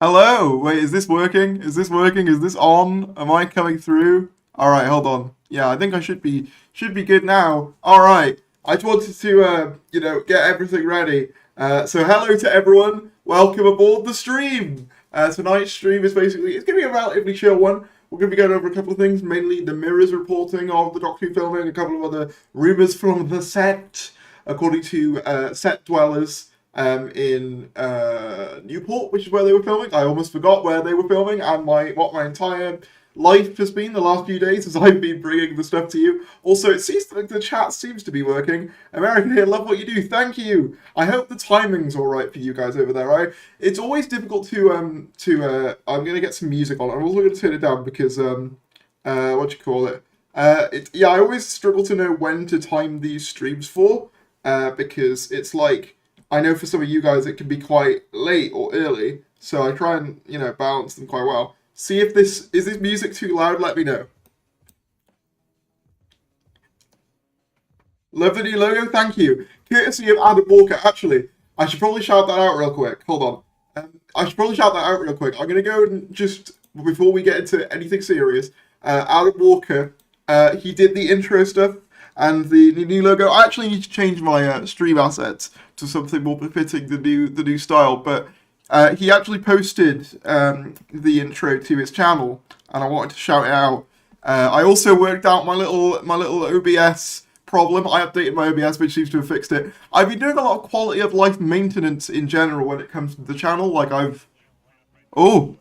Hello. Wait, is this working? Is this working? Is this on? Am I coming through? All right, hold on. Yeah, I think I should be good now. All right. I just wanted to get everything ready. So hello to everyone. Welcome aboard the stream. Tonight's stream is basically it's gonna be a relatively chill one. We're gonna be going over a couple of things, mainly the Mirror's reporting of the Doctor Who filming, a couple of other rumors from the set, according to set dwellers in Newport, which is where they were filming. I almost forgot where they were filming and my entire life has been the last few days as I've been bringing the stuff to you. Also, it seems like the chat seems to be working. American here, love what you do. Thank you. I hope the timing's all right for you guys over there. Right? It's always difficult to I'm gonna get some music on. I'm also gonna turn it down because what do you call it? I always struggle to know when to time these streams for because it's like I know for some of you guys it can be quite late or early, so I try and balance them quite well. See if this music too loud. Let me know. Love the new logo. Thank you. Courtesy of Adam Walker. Actually, I should probably shout that out real quick. Hold on. I should probably shout that out real quick. I'm gonna go and just before we get into anything serious. Adam Walker. He did the intro stuff and the new logo. I actually need to change my stream assets to something more befitting the new style. But he actually posted the intro to his channel, and I wanted to shout it out. I also worked out my little OBS problem. I updated my OBS, which seems to have fixed it. I've been doing a lot of quality of life maintenance in general when it comes to the channel. Like oh,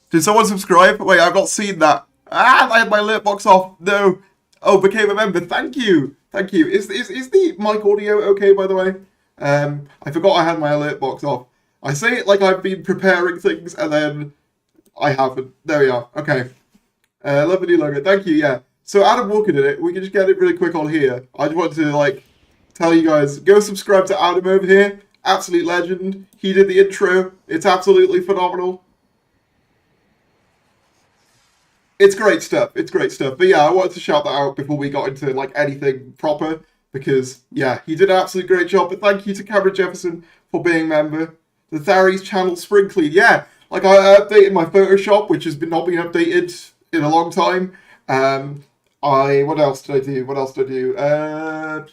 did someone subscribe? Wait, I've not seen that. I had my alert box off. No. Oh, became a member. Thank you. Thank you. Is the mic audio okay, by the way? I forgot I had my alert box off. I say it like I've been preparing things and then I haven't. There we are. Okay. Love the new logo. Thank you. Yeah. So Adam Walker did it. We can just get it really quick on here. I just wanted to tell you guys, go subscribe to Adam over here. Absolute legend. He did the intro. It's absolutely phenomenal. It's great stuff. It's great stuff. But yeah, I wanted to shout that out before we got into anything proper because yeah, he did an absolute great job. But thank you to Cameron Jefferson for being a member. The Tharies channel spring clean. Yeah, I updated my Photoshop, which has not been updated in a long time. What else did I do? What else did I do? A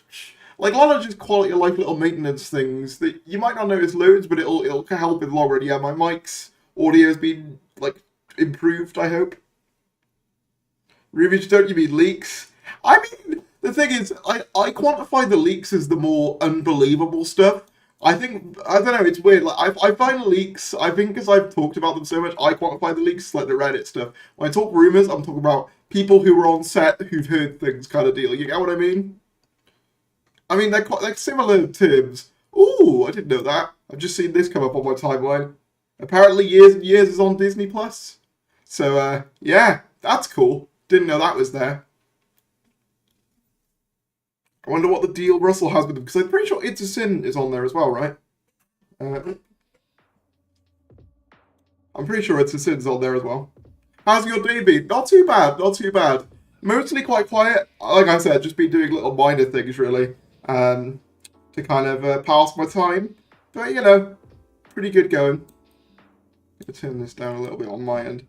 lot of just quality of life little maintenance things that you might not notice loads, but it'll help in the long run. Yeah, my mic's audio has been improved, I hope. Rubage, don't you mean leaks? I mean, the thing is, I quantify the leaks as the more unbelievable stuff. I don't know, it's weird. I find leaks, I think because I've talked about them so much, I quantify the leaks like the Reddit stuff. When I talk rumors, I'm talking about people who were on set who've heard things kind of deal. You get what I mean? I mean, they're similar terms. Ooh, I didn't know that. I've just seen this come up on my timeline. Apparently Years and Years is on Disney+. So, yeah, that's cool. Didn't know that was there. I wonder what the deal Russell has with them, because I'm pretty sure It's a Sin is on there as well, right? I'm pretty sure It's a Sin's on there as well. How's your day been? Not too bad, not too bad. Mostly quite quiet. Like I said, just been doing little minor things, really, to kind of pass my time. But, pretty good going. I'm going to turn this down a little bit on my end.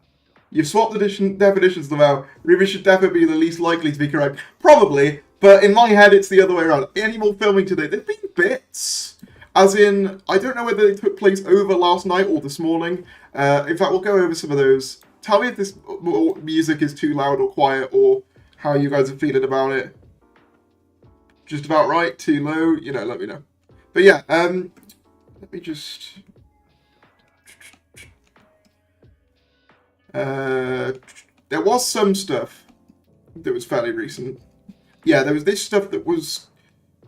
You've swapped the definitions of out. Ruby should definitely be the least likely to be correct. Probably, but in my head it's the other way around. Any more filming today? There've been bits. As in, I don't know whether they took place over last night or this morning. In fact, we'll go over some of those. Tell me if this music is too loud or quiet or how you guys are feeling about it. Just about right? Too low? Let me know. But yeah, let me just... there was some stuff that was fairly recent. Yeah, there was this stuff that was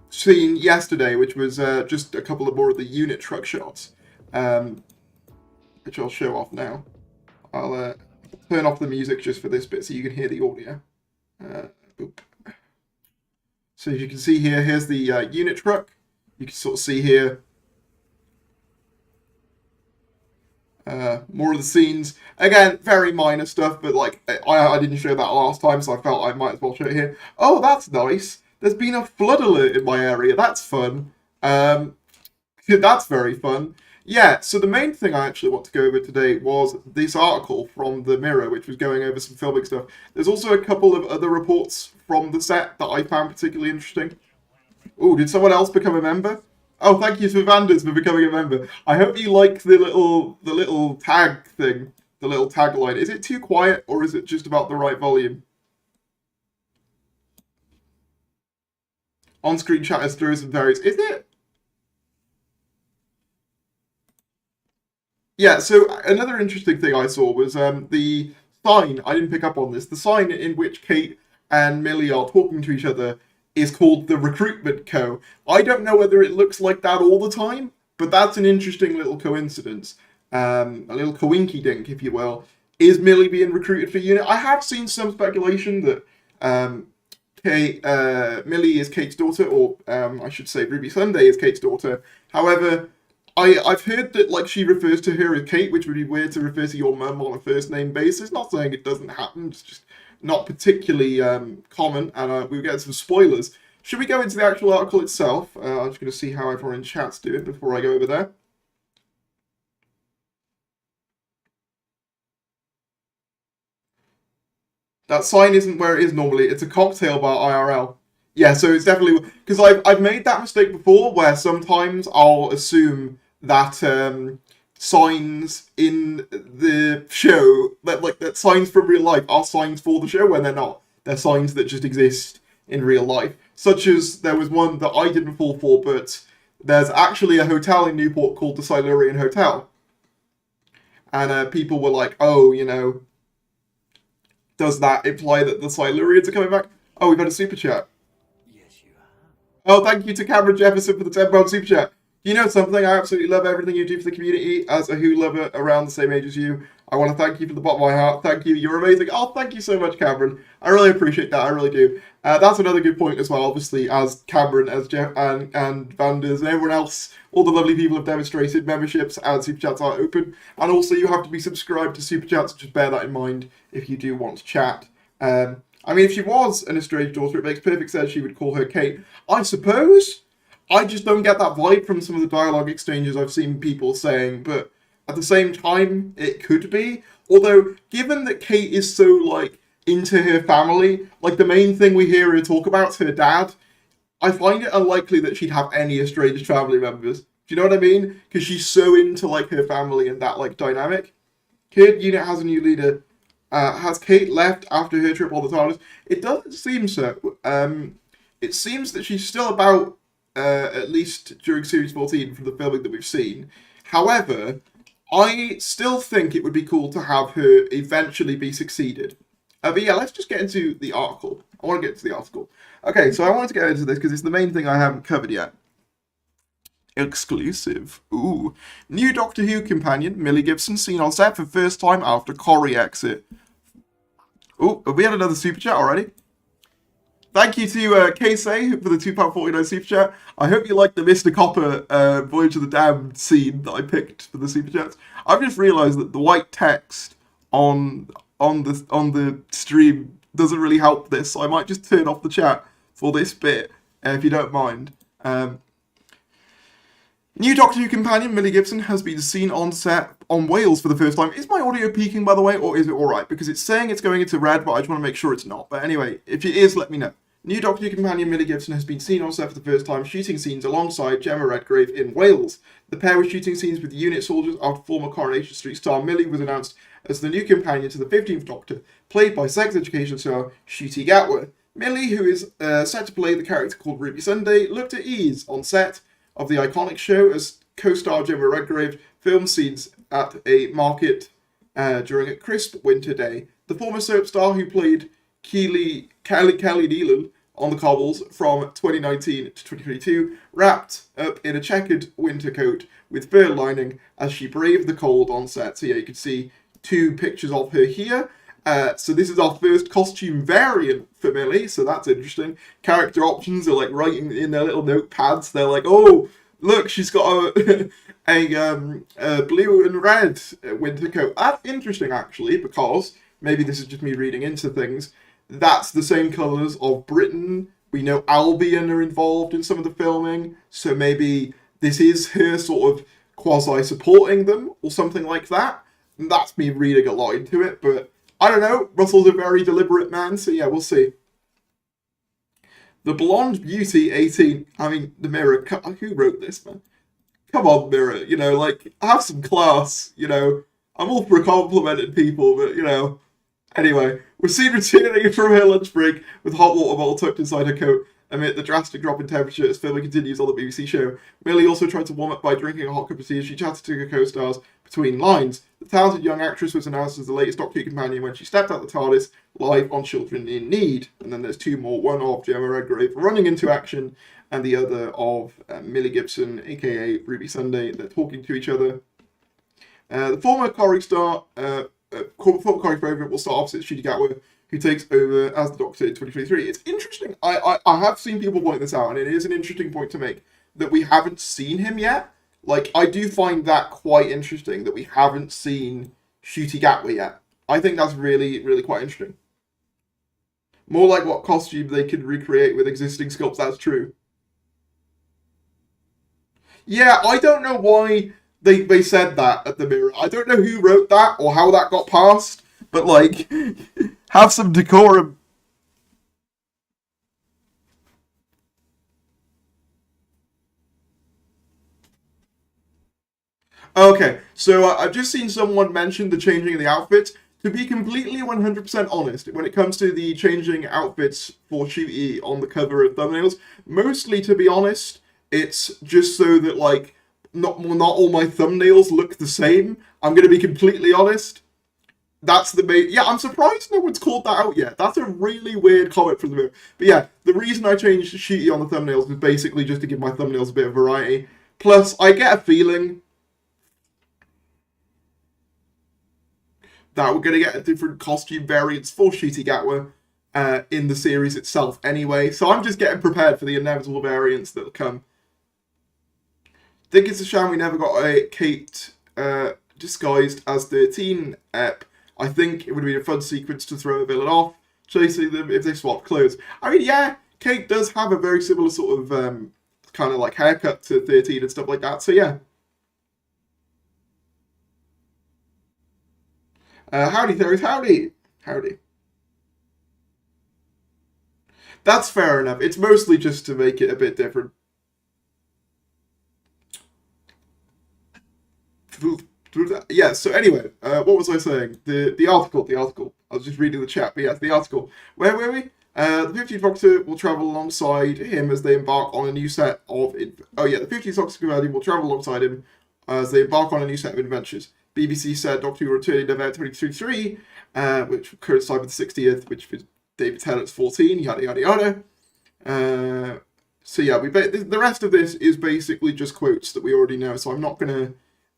seen yesterday, which was just a couple of more of the unit truck shots, which I'll show off now. I'll turn off the music just for this bit so you can hear the audio. So as you can see here, here's the unit truck. You can sort of see here more of the scenes. Again, very minor stuff, but I didn't show that last time, so I felt I might as well show it here. Oh, that's nice. There's been a flood alert in my area. That's fun. That's very fun. Yeah, so the main thing I actually want to go over today was this article from the Mirror, which was going over some filming stuff. There's also a couple of other reports from the set that I found particularly interesting. Oh, did someone else become a member? Oh, thank you to Vanders for becoming a member. I hope you like the little tag thing, the little tagline. Is it too quiet or is it just about the right volume? On-screen chat is through some various. Is it? Yeah, so another interesting thing I saw was the sign. I didn't pick up on this. The sign in which Kate and Millie are talking to each other is called the Recruitment Co. I don't know whether it looks like that all the time, but that's an interesting little coincidence. A little coinky dink, if you will. Is Millie being recruited for unit? I have seen some speculation that Millie is Kate's daughter, or I should say Ruby Sunday is Kate's daughter. However, I've heard that like she refers to her as Kate, which would be weird to refer to your mum on a first name basis. Not saying it doesn't happen, it's just not particularly common, and we get some spoilers. Should we go into the actual article itself? I'm just going to see how everyone in chat's doing before I go over there. That sign isn't where it is normally. It's a cocktail bar IRL. Yeah, so it's definitely because I've made that mistake before, where sometimes I'll assume that signs in the show that signs from real life are signs for the show when they're not. They're signs that just exist in real life. Such as there was one that I didn't fall for, but there's actually a hotel in Newport called the Silurian Hotel, and people were like, "Oh, does that imply that the Silurians are coming back?" Oh, we've had a super chat. Oh, thank you to Cameron Jefferson for the £10 super chat. You know something? I absolutely love everything you do for the community. As a Who lover around the same age as you, I want to thank you from the bottom of my heart. Thank you. You're amazing. Oh, thank you so much, Cameron. I really appreciate that. I really do. That's another good point as well. Obviously, as Cameron, as Jeff, and Vanders, and everyone else, all the lovely people have demonstrated, memberships and super chats are open. And also, you have to be subscribed to super chats. Just bear that in mind if you do want to chat. I mean, if she was an estranged daughter, it makes perfect sense she would call her Kate. I suppose. I just don't get that vibe from some of the dialogue exchanges I've seen people saying, but at the same time, it could be. Although, given that Kate is so, like, into her family, like, the main thing we hear her talk about is her dad, I find it unlikely that she'd have any estranged family members. Do you know what I mean? Because she's so into, like, her family and that, like, dynamic. Kid unit has a new leader. Has Kate left after her trip on the TARDIS? It doesn't seem so. It seems that she's still about, at least during Series 14 from the filming that we've seen. However, I still think it would be cool to have her eventually be succeeded. But yeah, let's just get into the article. I want to get into the article. Okay, so I wanted to get into this because it's the main thing I haven't covered yet. Exclusive. Ooh. New Doctor Who companion, Millie Gibson, seen on set for first time after Corrie exit. Ooh, have we had another super chat already? Thank you to Casey for the £2.49 super chat. I hope you like the Mr. Copper Voyage of the Damned scene that I picked for the super chats. I've just realised that the white text on the stream doesn't really help this, so I might just turn off the chat for this bit, if you don't mind. New Doctor Who companion Millie Gibson has been seen on set on Wales for the first time. Is my audio peaking, by the way, or is it alright? Because it's saying it's going into red, but I just want to make sure it's not. But anyway, if it is, let me know. New Doctor Who companion Millie Gibson has been seen on set for the first time shooting scenes alongside Gemma Redgrave in Wales. The pair were shooting scenes with unit soldiers after former Coronation Street star Millie was announced as the new companion to the 15th Doctor, played by sex education star Ncuti Gatwa. Millie, who is set to play the character called Ruby Sunday, looked at ease on set of the iconic show as co-star Gemma Redgrave filmed scenes at a market during a crisp winter day. The former soap star who played Kelly Nealon on the cobbles from 2019 to 2022 wrapped up in a checkered winter coat with fur lining as she braved the cold on set. So yeah, you can see two pictures of her here. So this is our first costume variant for Millie, so that's interesting. Character options are like writing in their little notepads. They're like, oh, look, she's got a blue and red winter coat. That's interesting, actually, because maybe this is just me reading into things. That's the same colours of Britain. We know Albion are involved in some of the filming, so maybe this is her sort of quasi-supporting them or something like that. And that's me reading a lot into it, but I don't know. Russell's a very deliberate man, so yeah, we'll see. The Blonde Beauty 18. I mean, the Mirror. Who wrote this, man? Come on, Mirror. Like, have some class. I'm all for complimenting people, but, Anyway, we're seen returning from her lunch break with a hot water bottle tucked inside her coat amid the drastic drop in temperature as filming continues on the BBC show. Millie also tried to warm up by drinking a hot cup of tea as she chatted to her co-stars between lines. The talented young actress was announced as the latest Doctor Who companion when she stepped out the TARDIS live on Children in Need. And then there's two more, one of Gemma Redgrave running into action and the other of Millie Gibson, aka Ruby Sunday. They're talking to each other. The former Corrie star, former Corrie favourite will start opposite Ncuti Gatwa, who takes over as the Doctor in 2023. It's interesting. I have seen people point this out, and it is an interesting point to make, that we haven't seen him yet. Like, I do find that quite interesting, that we haven't seen Ncuti Gatwa yet. I think that's really, really quite interesting. More like what costume they could recreate with existing sculpts, that's true. Yeah, I don't know why they said that at the Mirror. I don't know who wrote that or how that got passed, but, like, have some decorum. Okay, so I've just seen someone mention the changing of the outfits. To be completely 100% honest, when it comes to the changing outfits for Ncuti on the cover of thumbnails, mostly, to be honest, it's just so that, like, not all my thumbnails look the same. I'm going to be completely honest. That's the main... Yeah, I'm surprised no one's called that out yet. That's a really weird comment from the Mirror. But yeah, the reason I changed Ncuti on the thumbnails was basically just to give my thumbnails a bit of variety. Plus, I get a feeling that we're going to get a different costume variants for Ncuti Gatwa in the series itself anyway. So I'm just getting prepared for the inevitable variants that'll come. Think it's a shame we never got a Kate disguised as 13 ep. I think it would have been a fun sequence to throw a villain off, chasing them if they swapped clothes. I mean, yeah, Kate does have a very similar sort of kind of like haircut to 13 and stuff like that, so yeah. Howdy, Theories, howdy! Howdy. That's fair enough. It's mostly just to make it a bit different. Yeah, so anyway, what was I saying? The article. I was just reading the chat, but yeah, the article. Where were we? The 15th Doctor will travel alongside him as they embark on a new set of... the 15th Doctor companion will travel alongside him as they embark on a new set of adventures. BBC said Doctor Who will return in November 2023, which will coincide with the 60th, which was David Tennant's 14, yada yada yada. So yeah, the rest of this is basically just quotes that we already know, so I'm not going to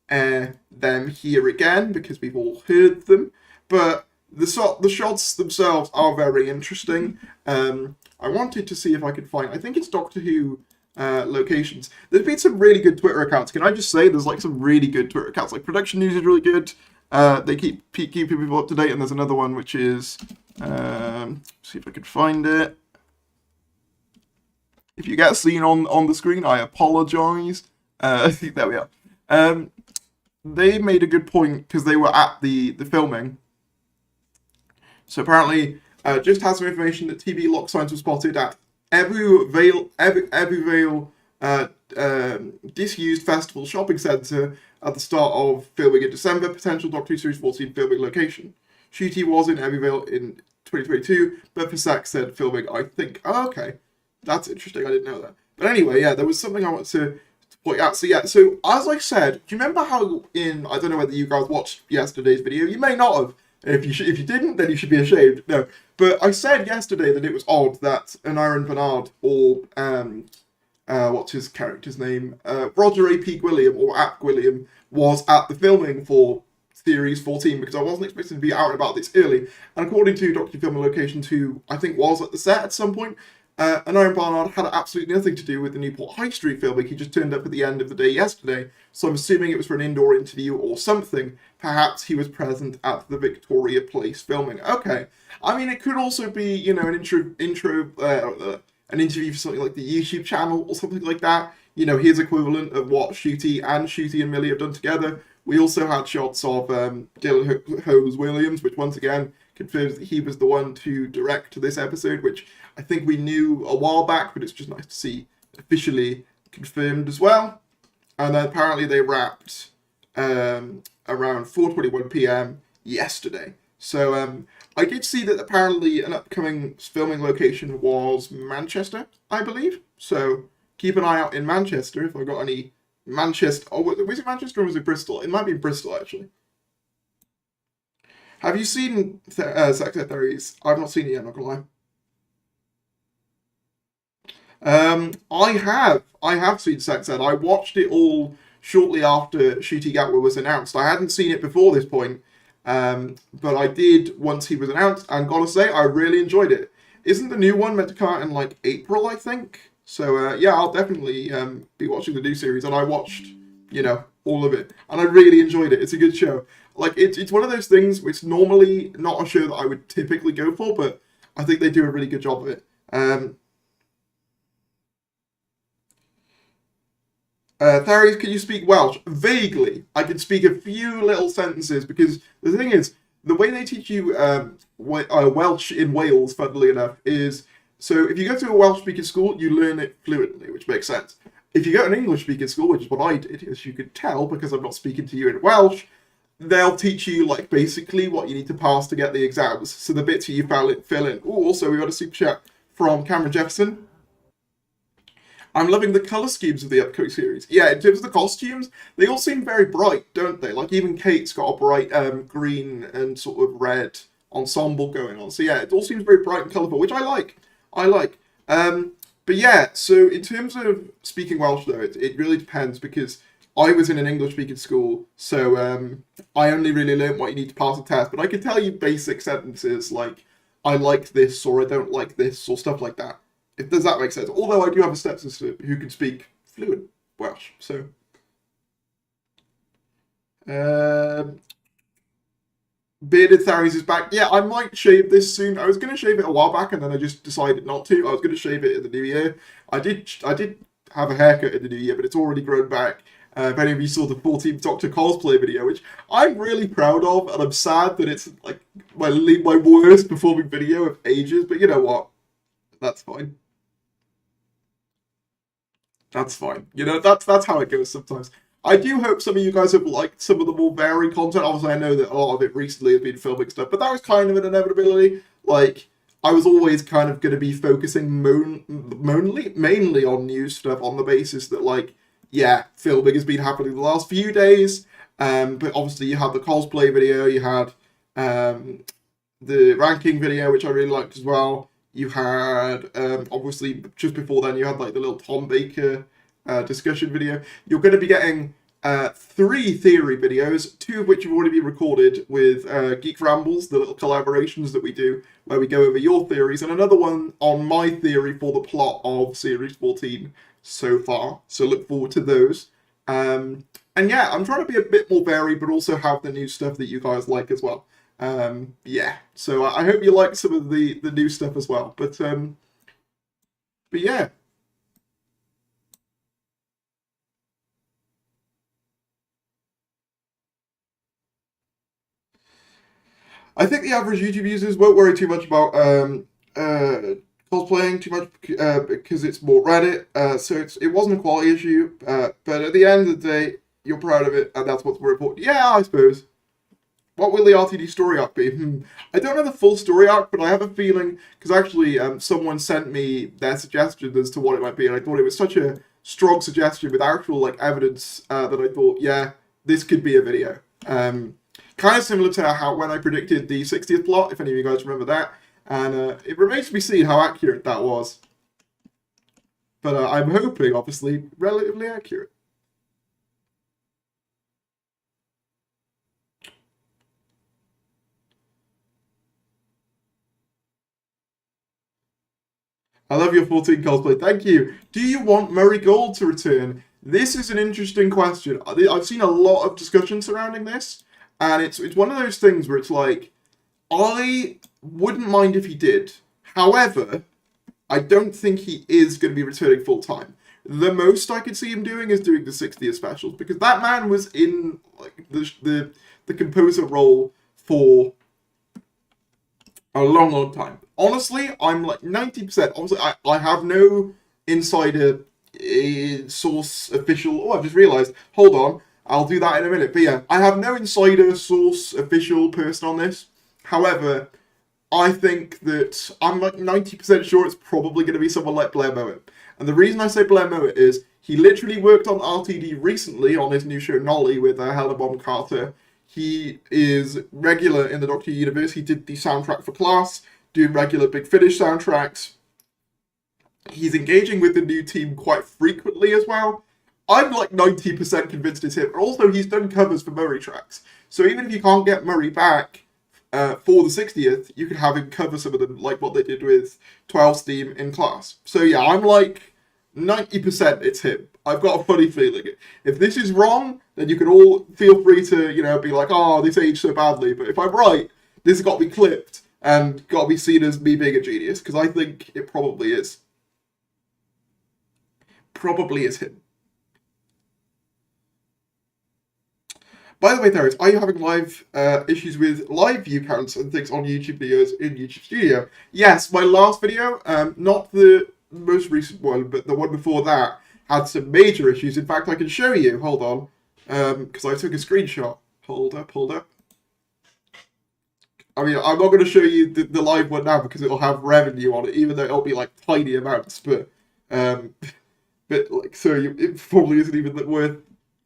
air them here again because we've all heard them. But the shots themselves are very interesting. I wanted to see if I could find... I think it's Doctor Who locations. There's been some really good Twitter accounts. Can I just say there's like some really good Twitter accounts. Like Production News is really good. They keep people up to date, and there's another one which is see if I can find it. If you get seen on the screen, I apologize. There we are. They made a good point because they were at the filming. So apparently, just had some information that TV lock signs were spotted at Ebbw Vale disused festival shopping centre at the start of filming in December. Potential Doctor Who Series 14 filming location. Ncuti was in Ebbw Vale in 2022, but Pasak said filming, I think. Oh, okay. That's interesting. I didn't know that. But anyway, yeah, there was something I wanted to point out. So yeah, so as I said, do you remember how I don't know whether you guys watched yesterday's video. You may not have. If you didn't, then you should be ashamed. No, but I said yesterday that it was odd that an Aaron Bernard or what's his character's name, Roger A. P. William or Ap William was at the filming for Series 14 because I wasn't expecting to be out and about this early. And according to Doctor Who Filming Locations, who I think was at the set at some point, and Aaron Barnard had absolutely nothing to do with the Newport High Street filming. He just turned up at the end of the day yesterday, so I'm assuming it was for an indoor interview or something. Perhaps he was present at the Victoria Place filming. Okay, I mean, it could also be, you know, an interview for something like the YouTube channel or something like that. you know, his equivalent of what Shooty and Millie have done together. We also had shots of Dylan Hose Williams, which once again confirms that he was the one to direct this episode, which I think we knew a while back, but it's just nice to see officially confirmed as well. And then apparently they wrapped around 4:21 p.m. yesterday. So I did see that apparently an upcoming filming location was Manchester, I believe. So keep an eye out in Manchester if I've got any Manchester. Oh, was it Manchester or was it Bristol? It might be Bristol, actually. Have you seen Sex Ed Theories? I've not seen it yet, not gonna lie. I have seen Sex Ed. I watched it all shortly after Ncuti Gatwa was announced. I hadn't seen it before this point, but I did once he was announced, and gotta say, I really enjoyed it. Isn't the new one meant to come out in like April, I think? So yeah, I'll definitely be watching the new series, and I watched, you know, all of it, and I really enjoyed it. It's a good show. Like, it's one of those things which normally not a show that I would typically go for, but I think they do a really good job of it. Tharius, can you speak Welsh? Vaguely. I can speak a few little sentences, because the thing is, the way they teach you Welsh in Wales, funnily enough, is, so if you go to a Welsh-speaking school, you learn it fluently, which makes sense. If you go to an English-speaking school, which is what I did, as you could tell, because I'm not speaking to you in Welsh, they'll teach you, like, basically what you need to pass to get the exams. So the bits you fill in. Oh, also, we got a super chat from Cameron Jefferson. I'm loving the colour schemes of the upcoming series. Yeah, in terms of the costumes, they all seem very bright, don't they? Like, even Kate's got a bright green and sort of red ensemble going on. So yeah, it all seems very bright and colourful, which I like. But yeah, so in terms of speaking Welsh, though, it really depends, because I was in an English-speaking school, so I only really learned what you need to pass a test, but I could tell you basic sentences like, I like this, or I don't like this, or stuff like that. Does that make sense? Although I do have a stepsister who can speak fluent Welsh, so... Bearded Tharies is back. Yeah, I might shave this soon. I was going to shave it a while back, and then I just decided not to. I was going to shave it in the new year. I did have a haircut in the new year, but it's already grown back. If any of you saw the 14th Doctor cosplay video, which I'm really proud of, and I'm sad that it's like my worst performing video of ages, but you know what? That's fine. That's fine. You know, that's how it goes sometimes. I do hope some of you guys have liked some of the more varied content. Obviously, I know that a lot of it recently has been filming stuff, but that was kind of an inevitability. Like, I was always kind of going to be focusing mainly on news stuff on the basis that, like, yeah, filming has been happening the last few days. But obviously, you had the cosplay video, you had the ranking video, which I really liked as well. You had, obviously, just before then, you had, like, the little Tom Baker discussion video. You're going to be getting 3 theory videos, 2 of which have already been recorded with Geek Rambles, the little collaborations that we do, where we go over your theories, and another one on my theory for the plot of Series 14 so far. So look forward to those. And yeah, I'm trying to be a bit more varied, but also have the new stuff that you guys like as well. Yeah, so I hope you like some of the new stuff as well. But yeah. I think the average YouTube users won't worry too much about cosplaying too much because it's more Reddit. So it wasn't a quality issue. But at the end of the day, you're proud of it, and that's what's more important. Yeah, I suppose. What will the RTD story arc be? I don't know the full story arc, but I have a feeling, because actually someone sent me their suggestion as to what it might be, and I thought it was such a strong suggestion with actual like evidence that I thought, yeah, this could be a video. Kind of similar to how when I predicted the 60th plot, if any of you guys remember that, and it remains to be seen how accurate that was. But I'm hoping, obviously, relatively accurate. I love your 14 cosplay. Thank you. Do you want Murray Gold to return? This is an interesting question. I've seen a lot of discussion surrounding this, and it's one of those things where it's like, I wouldn't mind if he did. However, I don't think he is going to be returning full time. the most I could see him doing is doing the 60th specials, because that man was in like the composer role for a long time. Honestly, I'm like 90%. Obviously, I have no insider source official. Oh, I've just realized. Hold on. I'll do that in a minute. But yeah, I have no insider source official person on this. However, I think that I'm like 90% sure it's probably going to be someone like Blair Mowat. And the reason I say Blair Mowat is he literally worked on RTD recently on his new show Nolly with Helena Bonham Carter. He is regular in the Doctor Who universe. He did the soundtrack for Class, doing regular Big Finish soundtracks. He's engaging with the new team quite frequently as well. I'm like 90% convinced it's him. And also, he's done covers for Murray tracks. So even if you can't get Murray back for the 60th, you could have him cover some of them, like what they did with 12's theme in Class. So yeah, I'm like 90% it's him. I've got a funny feeling. If this is wrong, then you can all feel free to, be like, oh, this aged so badly. But if I'm right, this has got to be clipped and got to be seen as me being a genius, because I think it probably is. Probably is him. By the way, Terrence, are you having live issues with live view counts and things on YouTube videos in YouTube Studio? Yes, my last video, not the most recent one, but the one before that, had some major issues. In fact, I can show you. Hold on. Because I took a screenshot. Hold up. I mean, I'm not going to show you the live one now because it'll have revenue on it, even though it'll be like tiny amounts. But like, so it probably isn't even worth,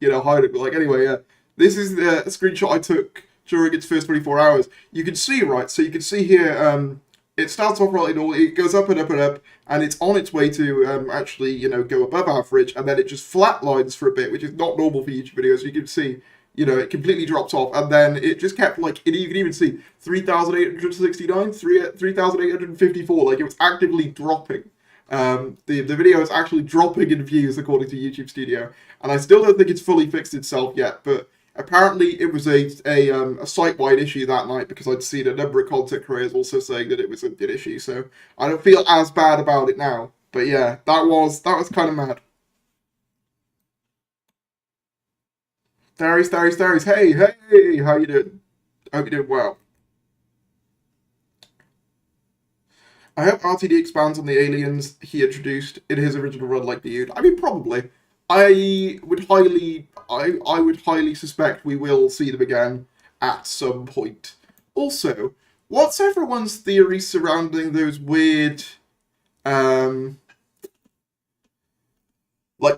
hiding. But like, anyway, yeah. This is a screenshot I took during its first 24 hours. You can see, right? So you can see here, it starts off relatively normal, it goes up and up and up, and it's on its way to actually, go above average, and then it just flatlines for a bit, which is not normal for YouTube videos. You can see, it completely drops off, and then it just kept, like, you can even see 3,869, 3,854, like, it was actively dropping. The video is actually dropping in views according to YouTube Studio, and I still don't think it's fully fixed itself yet, but apparently it was a site-wide issue that night, because I'd seen a number of content creators also saying that it was an issue, so I don't feel as bad about it now. But yeah, that was kind of mad. Darius, hey, how you doing? I hope you're doing well. I hope RTD expands on the aliens he introduced in his original run like the Dude. I mean, probably. I would highly suspect we will see them again at some point. Also, what's everyone's theory surrounding those weird, like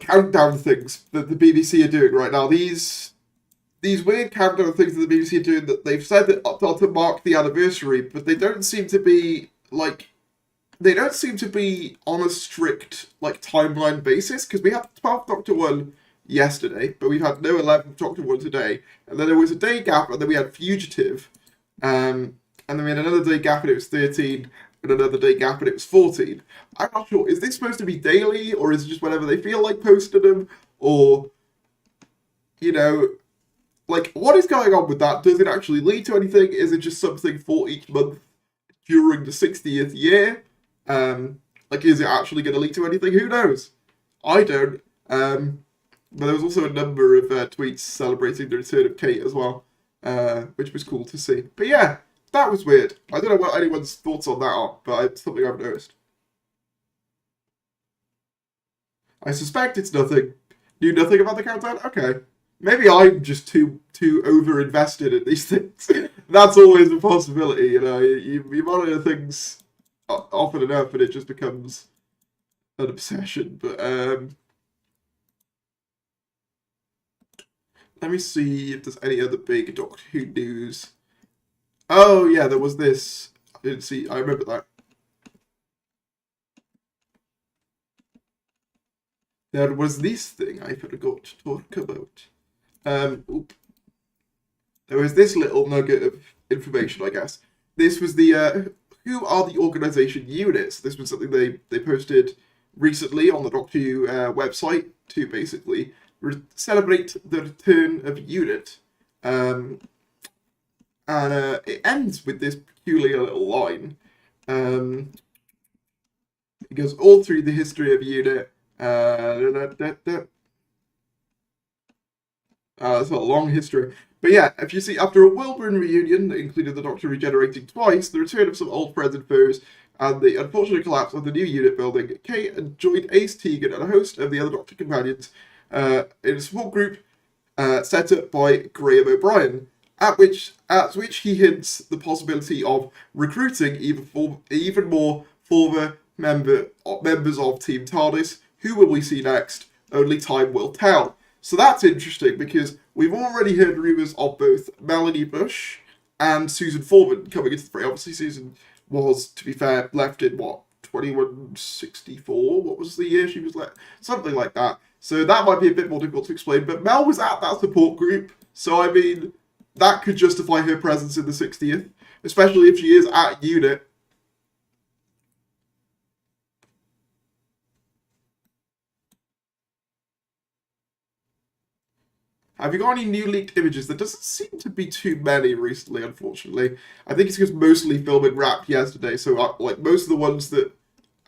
countdown things that the BBC are doing right now? These weird countdown things that the BBC are doing, that they've said that are to mark the anniversary, but they don't seem to be on a strict like timeline basis, because we had the 12th Doctor one yesterday, but we've had no 11th Doctor one today, and then there was a day gap, and then we had Fugitive, and then we had another day gap, and it was 13, and another day gap, and it was 14. I'm not sure. Is this supposed to be daily, or is it just whenever they feel like posting them, or like what is going on with that? Does it actually lead to anything? Is it just something for each month during the 60th year? Like, is it actually going to lead to anything? Who knows? I don't. But there was also a number of tweets celebrating the return of Kate as well, which was cool to see. But yeah, that was weird. I don't know what anyone's thoughts on that are, but it's something I've noticed. I suspect it's nothing. Knew nothing about the countdown? Okay. Maybe I'm just too over-invested in these things. That's always a possibility, You monitor things often enough and it just becomes an obsession. But let me see if there's any other big Doctor Who news. Oh yeah, there was this. I didn't see. I remember that. There was this thing I forgot to talk about. There was this little nugget of information, I guess. This was the who are the organisation units. This was something they posted recently on the Doctor Who website to basically celebrate the return of UNIT. And it ends with this peculiar little line. It goes all through the history of UNIT. Da, da, da. It's a long history. But yeah, if you see, after a whirlwind reunion that included the Doctor regenerating twice, the return of some old friends and foes, and the unfortunate collapse of the new unit building, Kate joined Ace Tegan and a host of the other Doctor companions in a small group set up by Graham O'Brien, at which he hints the possibility of recruiting even more former members of Team TARDIS. Who will we see next? Only time will tell. So that's interesting because we've already heard rumours of both Melanie Bush and Susan Foreman coming into the fray. Obviously, Susan was, to be fair, left in what, 2164? What was the year she was left? Something like that. So that might be a bit more difficult to explain. But Mel was at that support group, so I mean, that could justify her presence in the 60th, especially if she is at unit. Have you got any new leaked images? There doesn't seem to be too many recently, unfortunately. I think it's because mostly filming wrapped yesterday, so like most of the ones that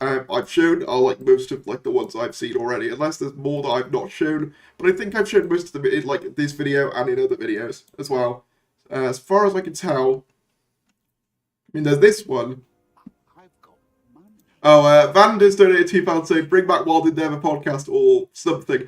I've shown are like most of like the ones I've seen already, unless there's more that I've not shown. But I think I've shown most of them in like this video and in other videos as well. As far as I can tell, I mean, there's this one. Oh, Vander's donated £2 saying bring back Wild Endeavour podcast or something.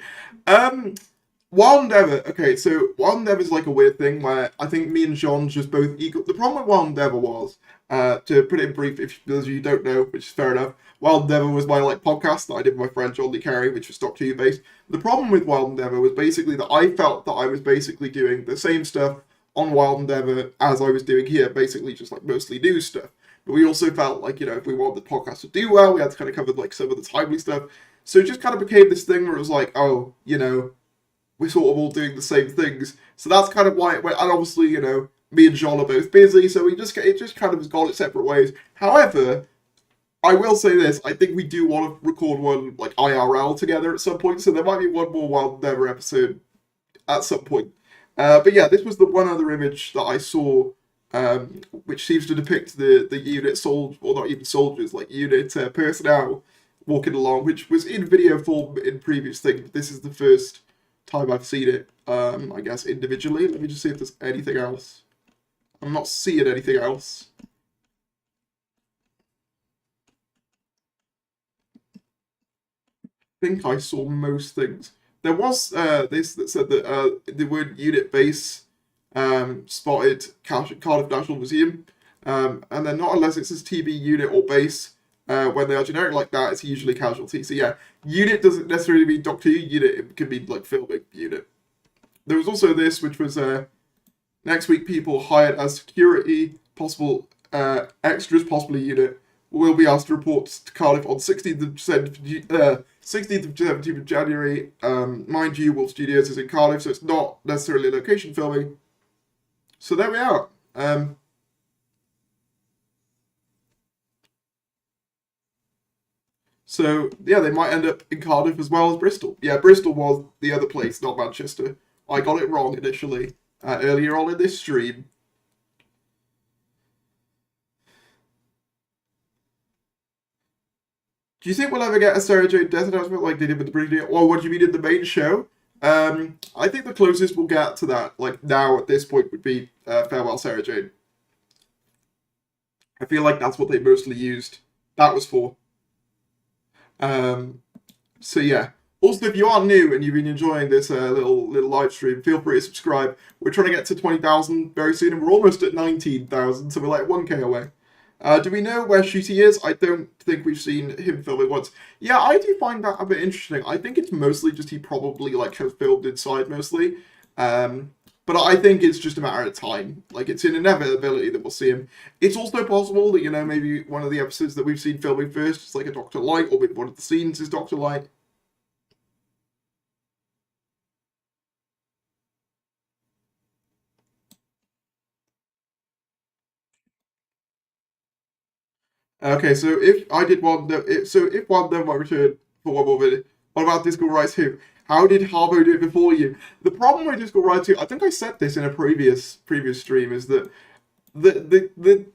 Wild Endeavour, okay, so Wild Endeavour is like a weird thing where I think me and John just both equal. The problem with Wild Endeavour was, to put it in brief, if those of you don't know, which is fair enough, Wild Endeavour was my like podcast that I did with my friend John Lee Carey, which was Doctor Who based. The problem with Wild Endeavour was basically that I felt that I was basically doing the same stuff on Wild Endeavour as I was doing here, basically just like mostly news stuff. But we also felt like, you know, if we wanted the podcast to do well, we had to kind of cover like some of the timely stuff. So it just kind of became this thing where it was like, oh, you know, we're sort of all doing the same things. So that's kind of why it went, and obviously, you know, me and John are both busy, so it just kind of has gone its separate ways. However, I will say this, I think we do want to record one, like, IRL together at some point, so there might be one more Wild Endeavour episode at some point. But yeah, this was the one other image that I saw, which seems to depict the unit soldiers, or not even soldiers, like unit personnel walking along, which was in video form in previous things, but this is the first time I've seen it, I guess, individually. Let me just see if there's anything else. I'm not seeing anything else. I think I saw most things. There was this that said that the word unit base spotted Cardiff National Museum, and then not unless it says TB unit or base. When they are generic like that, it's usually casualty. So yeah, unit doesn't necessarily mean Doctor Who unit, it can mean like filming unit. There was also this, which was next week people hired as security, possible extras, possibly unit, will be asked to report to Cardiff on 16th of 17th of January. Mind you, Wolf Studios is in Cardiff, so it's not necessarily location filming. So there we are. So, yeah, they might end up in Cardiff as well as Bristol. Yeah, Bristol was the other place, not Manchester. I got it wrong initially, earlier on in this stream. Do you think we'll ever get a Sarah Jane death announcement like they did with the Brigadier? Or what do you mean in the main show? I think the closest we'll get to that, like now at this point, would be Farewell Sarah Jane. I feel like that's what they mostly used. That was for. So yeah. Also, if you are new and you've been enjoying this little live stream, feel free to subscribe. We're trying to get to 20,000 very soon, and we're almost at 19,000, so we're like 1k away. Do we know where Shooty is? I don't think we've seen him filming once. Yeah, I do find that a bit interesting. I think it's mostly just he probably like has filmed inside mostly. But I think it's just a matter of time. Like, it's an inevitability that we'll see him. It's also possible that, you know, maybe one of the episodes that we've seen filming first is like a Dr. Light, or maybe one of the scenes is Dr. Light. Okay, so if I did one, if one of them might return for one more minute, what about Disco Rise 2? How did Harvo do it before you? The problem with Disco Rise 2, I think I said this in a previous stream, is that the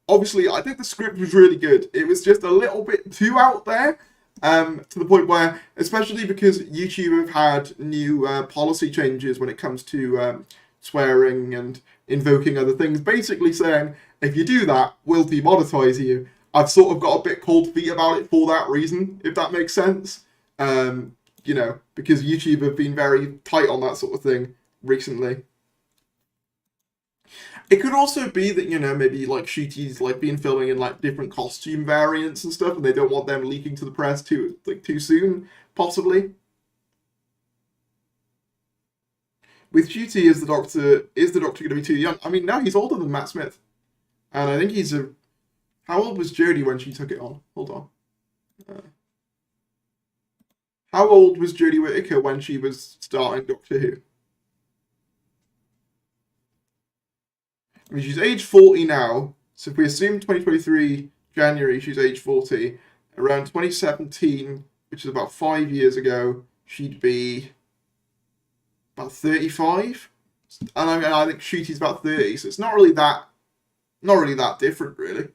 obviously I think the script was really good. It was just a little bit too out there. To the point where, especially because YouTube have had new policy changes when it comes to swearing and invoking other things, basically saying, if you do that, we'll demonetize you. I've sort of got a bit cold feet about it for that reason, if that makes sense. You know, because YouTube have been very tight on that sort of thing recently. It could also be that, you know, maybe like Shooty's like been filming in like different costume variants and stuff, and they don't want them leaking to the press too soon, possibly. With Shooty, is the Doctor going to be too young? I mean, no, he's older than Matt Smith, and I think he's a. How old was Jodie when she took it on? Hold on. How old was Jodie Whittaker when she was starting Doctor Who? I mean, she's age 40 now, so if we assume 2023 January, she's age 40. Around 2017, which is about 5 years ago, she'd be about 35. And I think Shooty's about 30, so it's not really that different, really.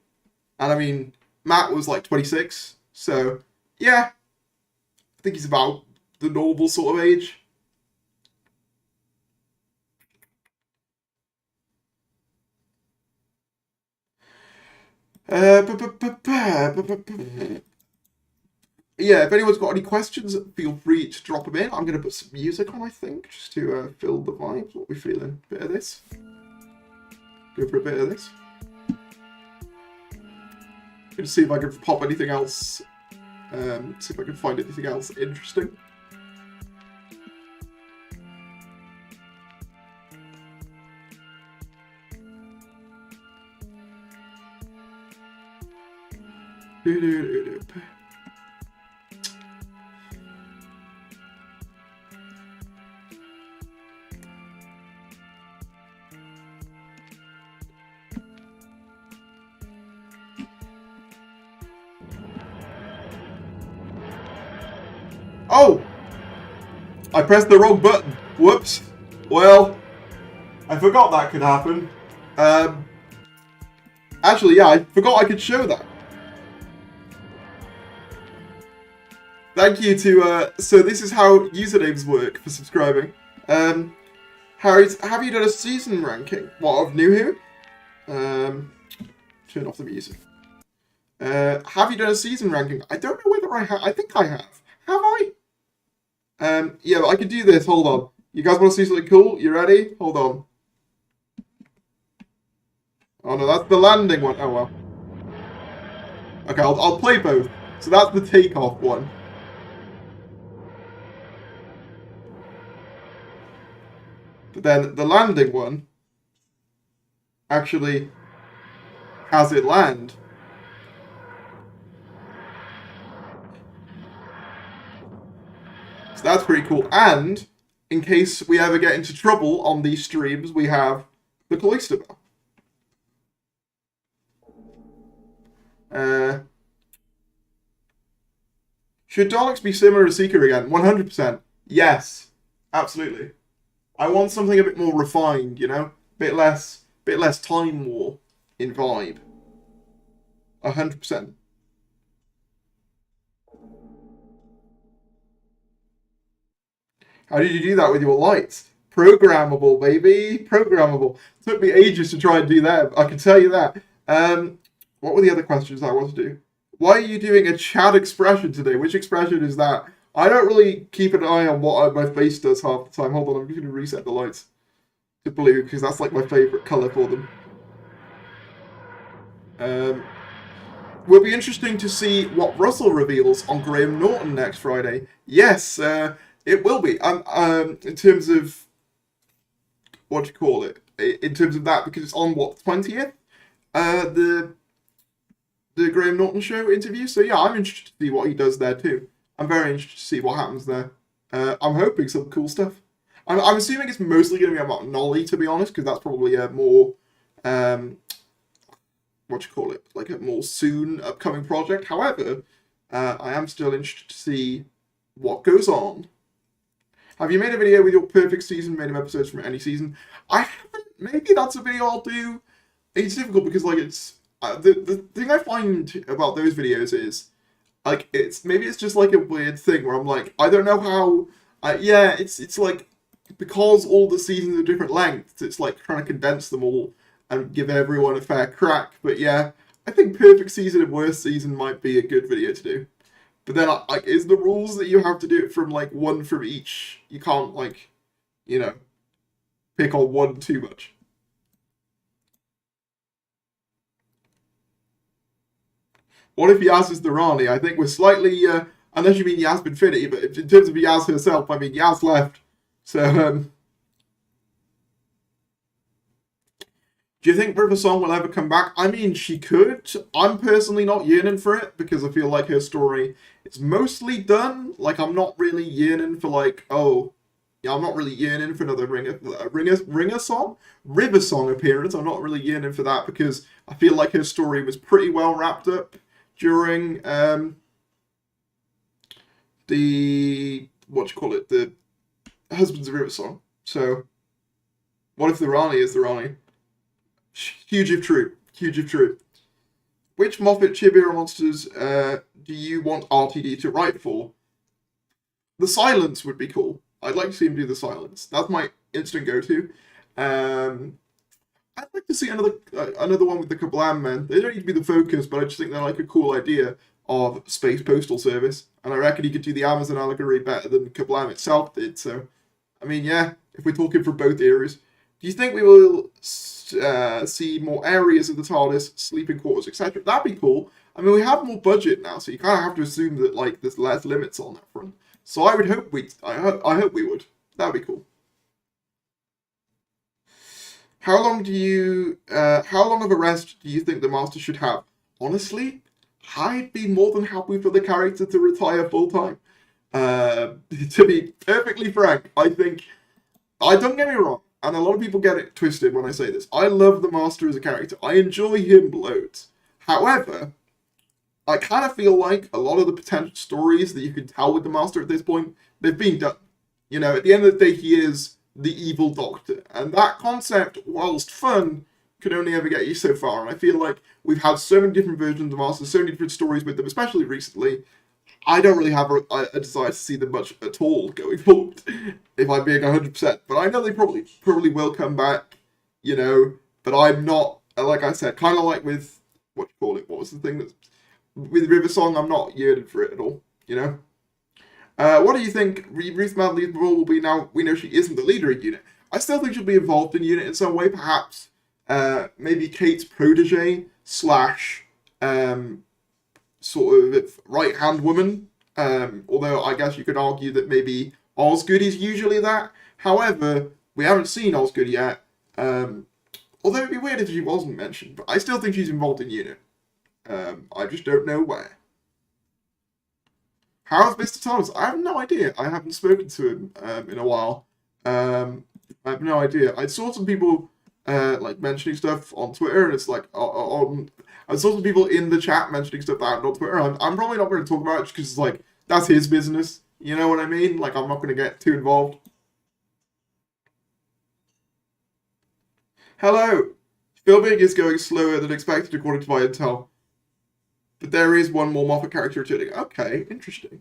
And I mean, Matt was like 26, so yeah, I think he's about the normal sort of age. Yeah, if anyone's got any questions, feel free to drop them in. I'm going to put some music on, I think, just to fill the vibes. What are we feeling? Bit of this. Go for a bit of this. Going to see if I can pop anything else. See if I can find anything else interesting. Oh! I pressed the wrong button. Whoops. Well, I forgot that could happen. Actually, yeah, I forgot I could show that. Thank you to, so this is how usernames work for subscribing. Harry, have you done a season ranking? What, of New Who? Turn off the music. Have you done a season ranking? I don't know whether I have. I think I have. Have I? Yeah, but I could do this. Hold on. You guys want to see something cool? You ready? Hold on. Oh no, that's the landing one. Oh well. Okay, I'll play both. So that's the takeoff one. But then the landing one actually has it land. So that's pretty cool. And in case we ever get into trouble on these streams, we have the Cloister Bell. Should Daleks be similar to Seeker again? 100%. Yes. Absolutely. I want something a bit more refined, you know? Bit less Time War in vibe. 100%. How did you do that with your lights? Programmable, baby. Programmable. Took me ages to try and do that. I can tell you that. What were the other questions I wanted to do? Why are you doing a Chad expression today? Which expression is that? I don't really keep an eye on what my face does half the time. Hold on, I'm going to reset the lights to blue because that's like my favourite colour for them. Will be interesting to see what Russell reveals on Graham Norton next Friday. Yes, it will be. In terms of what do you call it? In terms of that, because it's on what 20th, the Graham Norton show interview. So yeah, I'm interested to see what he does there too. I'm very interested to see what happens there. I'm hoping some cool stuff. I'm assuming it's mostly going to be about Nolly, to be honest, because that's probably a more what you call it, like a more soon upcoming project. However, I am still interested to see what goes on. Have you made a video with your perfect season made of episodes from any season? I haven't. Maybe that's a video I'll do. It's difficult because like it's the thing I find about those videos is like it's just like a weird thing where I'm like, I don't know how. Yeah, it's like because all the seasons are different lengths, it's like trying to condense them all and give everyone a fair crack. But yeah, I think perfect season and worst season might be a good video to do. But then, like, is the rules that you have to do it from like one from each? You can't like, you know, pick on one too much. What if Yaz is the Rani? I think we're slightly, unless you mean Yasmin Finney, but in terms of Yaz herself, I mean Yaz left. So, do you think River Song will ever come back? I mean, she could. I'm personally not yearning for it because I feel like her story is mostly done. Like, I'm not really yearning for like, oh, yeah, I'm not really yearning for another Ringer song, River Song appearance. I'm not really yearning for that because I feel like her story was pretty well wrapped up during the what do you call it, the Husbands of River Song. So, what if the Rani is the Rani? Huge if true. Huge if true. Which Moffat Chibira monsters do you want RTD to write for? The Silence would be cool. I'd like to see him do the Silence. That's my instant go-to. I'd like to see another one with the Kablam men. They don't need to be the focus, but I just think they're like a cool idea of space postal service. And I reckon he could do the Amazon allegory better than Kablam itself did. So, I mean, yeah, if we're talking from both eras. Do you think we will see more areas of the TARDIS, sleeping quarters, etc.? That'd be cool. I mean, we have more budget now, so you kind of have to assume that like there's less limits on that front. So I would hope I hope we would. That'd be cool. How long of a rest do you think the Master should have? Honestly, I'd be more than happy for the character to retire full time. To be perfectly frank, I think I don't get me wrong, and a lot of people get it twisted when I say this. I love the Master as a character. I enjoy him loads. However, I kind of feel like a lot of the potential stories that you can tell with the Master at this point, they've been done. You know, at the end of the day, he is the evil Doctor. And that concept, whilst fun, can only ever get you so far. And I feel like we've had so many different versions of Master, so many different stories with them, especially recently. I don't really have a desire to see them much at all going forward, if I'm being 100%. But I know they probably will come back, you know. But I'm not, like I said, kind of like with, what do you call it, what was the thing that's, with River Song, I'm not yearning for it at all, you know. What do you think Ruth Madley's role will be now we know she isn't the leader of UNIT? I still think she'll be involved in UNIT in some way, perhaps maybe Kate's protege slash sort of right-hand woman. Although I guess you could argue that maybe Osgood is usually that. However, we haven't seen Osgood yet. Although it'd be weird if she wasn't mentioned, but I still think she's involved in UNIT. I just don't know where. How's Mr. Thomas? I have no idea. I haven't spoken to him in a while. I have no idea. I saw some people like mentioning stuff on Twitter, and it's like I saw some people in the chat mentioning stuff that happened on Twitter. I'm probably not going to talk about it because it's like that's his business. You know what I mean? Like I'm not going to get too involved. Hello. Filming is going slower than expected according to my intel. But there is one more Moffat character returning. Okay, interesting.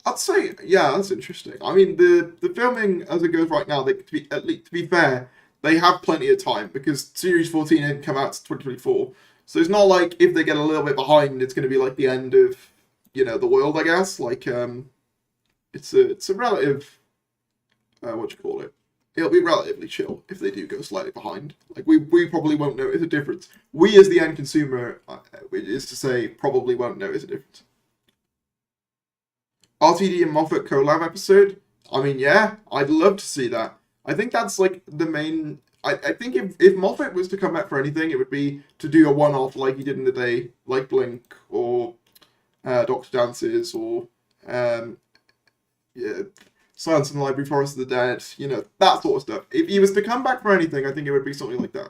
I'd say, yeah, that's interesting. I mean, the filming as it goes right now, to be fair, they have plenty of time because Series 14 didn't come out to 2024. So it's not like if they get a little bit behind, it's going to be like the end of, you know, the world, I guess. Like, it's a relative, what you call it? It'll be relatively chill if they do go slightly behind. Like, we probably won't notice a difference. We, as the end consumer, is to say, probably won't notice a difference. RTD and Moffat collab episode? I mean, yeah, I'd love to see that. I think that's, like, the main... I think if Moffat was to come back for anything, it would be to do a one-off like he did in the day, like Blink, or Doctor Dances, or... yeah... Silence in the Library, Forest of the Dead, you know, that sort of stuff. If he was to come back for anything, I think it would be something like that.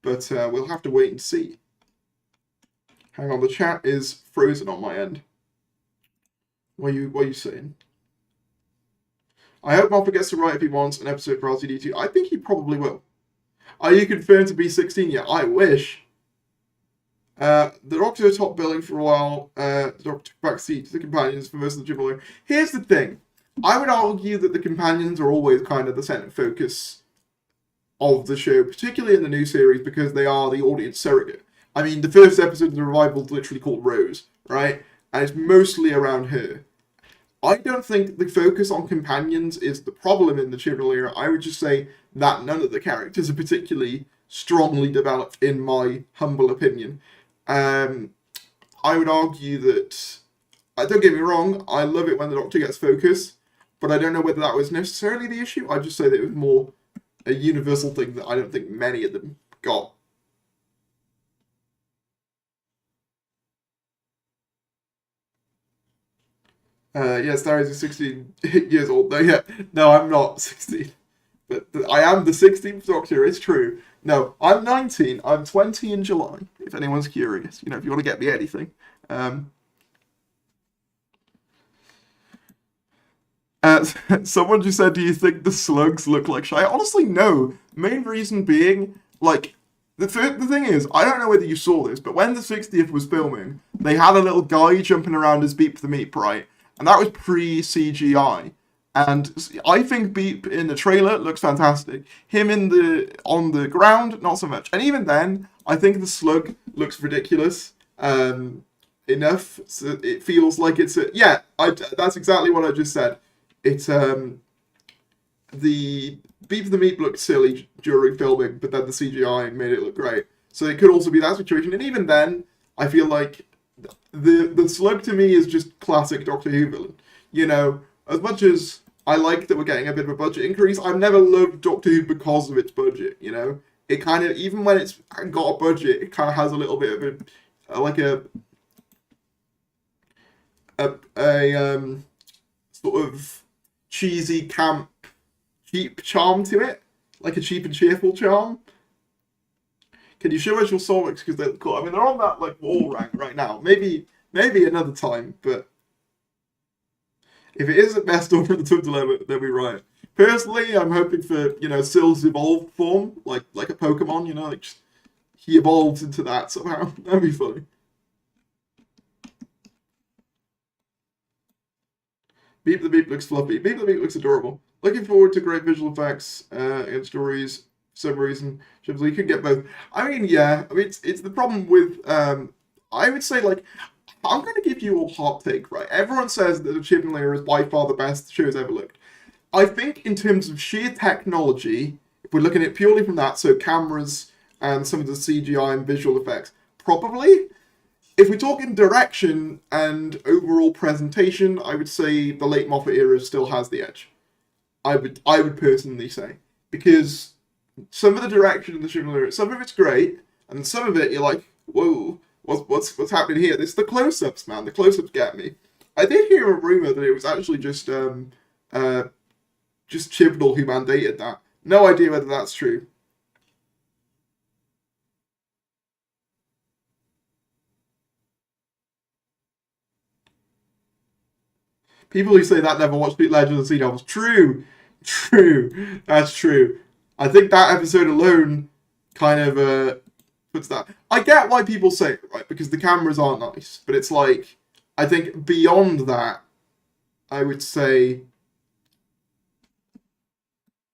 But we'll have to wait and see. Hang on, the chat is frozen on my end. What are you saying? I hope Moffat gets to write if he wants an episode for RTD2. I think he probably will. Are you confirmed to be 16 yet? I wish. The Doctor was top billing for a while. The Doctor took back seat to the companions for most of the Jubilee. Here's the thing. I would argue that the companions are always kind of the centre focus of the show, particularly in the new series, because they are the audience surrogate. I mean, the first episode of the revival is literally called Rose, right? And it's mostly around her. I don't think the focus on companions is the problem in the Chibnall era. I would just say that none of the characters are particularly strongly developed, in my humble opinion. I would argue that, don't get me wrong, I love it when the Doctor gets focus, but I don't know whether that was necessarily the issue. I'd just say that it was more a universal thing that I don't think many of them got. Yes, Darius is 16 years old. No, yeah, no, I'm not 16. But I am the 16th Doctor, it's true. No, I'm 19. I'm 20 in July, if anyone's curious. You know, if you want to get me anything. Um, uh, Someone just said, do you think the slugs look like Shy? Honestly, no. Main reason being, like, the thing is, I don't know whether you saw this, but when the 60th was filming, they had a little guy jumping around as Beep the Meep, right? And that was pre-CGI. And I think Beep in the trailer looks fantastic. Him on the ground, not so much. And even then, I think the slug looks ridiculous enough. So it feels like it's that's exactly what I just said. It's the Beep the Meat looked silly during filming, but then the CGI made it look great. So it could also be that situation. And even then, I feel like the slug to me is just classic Doctor Who villain. You know, as much as I like that we're getting a bit of a budget increase, I've never loved Doctor Who because of its budget, you know? It kind of, even when it's got a budget, it kind of has a little bit of a sort of cheesy, camp, cheap charm to it. Like a cheap and cheerful charm. Can you show us your Solix? Because they're cool. I mean, they're on that, like, wall rank right now. Maybe another time, but if it isn't best over the Twin Dilemma, then we right. Personally, I'm hoping for, you know, Syl's evolved form, like a Pokemon, you know, like just, he evolves into that somehow. That'd be funny. Beep the Beep looks fluffy. Beep the Beep looks adorable. Looking forward to great visual effects and stories. For some reason, you could get both. I mean, yeah. I mean, it's the problem with. I would say, like, I'm going to give you a hot take, right? Everyone says that the Chibnall era is by far the best the show's ever looked. I think in terms of sheer technology, if we're looking at it purely from that, so cameras and some of the CGI and visual effects, probably. If we're talking direction and overall presentation, I would say the late Moffat era still has the edge. I would personally say, because some of the direction in the Chibnall era, some of it's great, and some of it you're like, whoa, what's happening here? This is the close-ups, man. The close-ups get me. I did hear a rumor that it was actually just Chibnall who mandated that. No idea whether that's true. People who say that never watched Legend of the Sea novels. True. That's true. I think that episode alone kind of puts that. I get why people say it, right? Because the cameras aren't nice. But it's like, I think beyond that, I would say,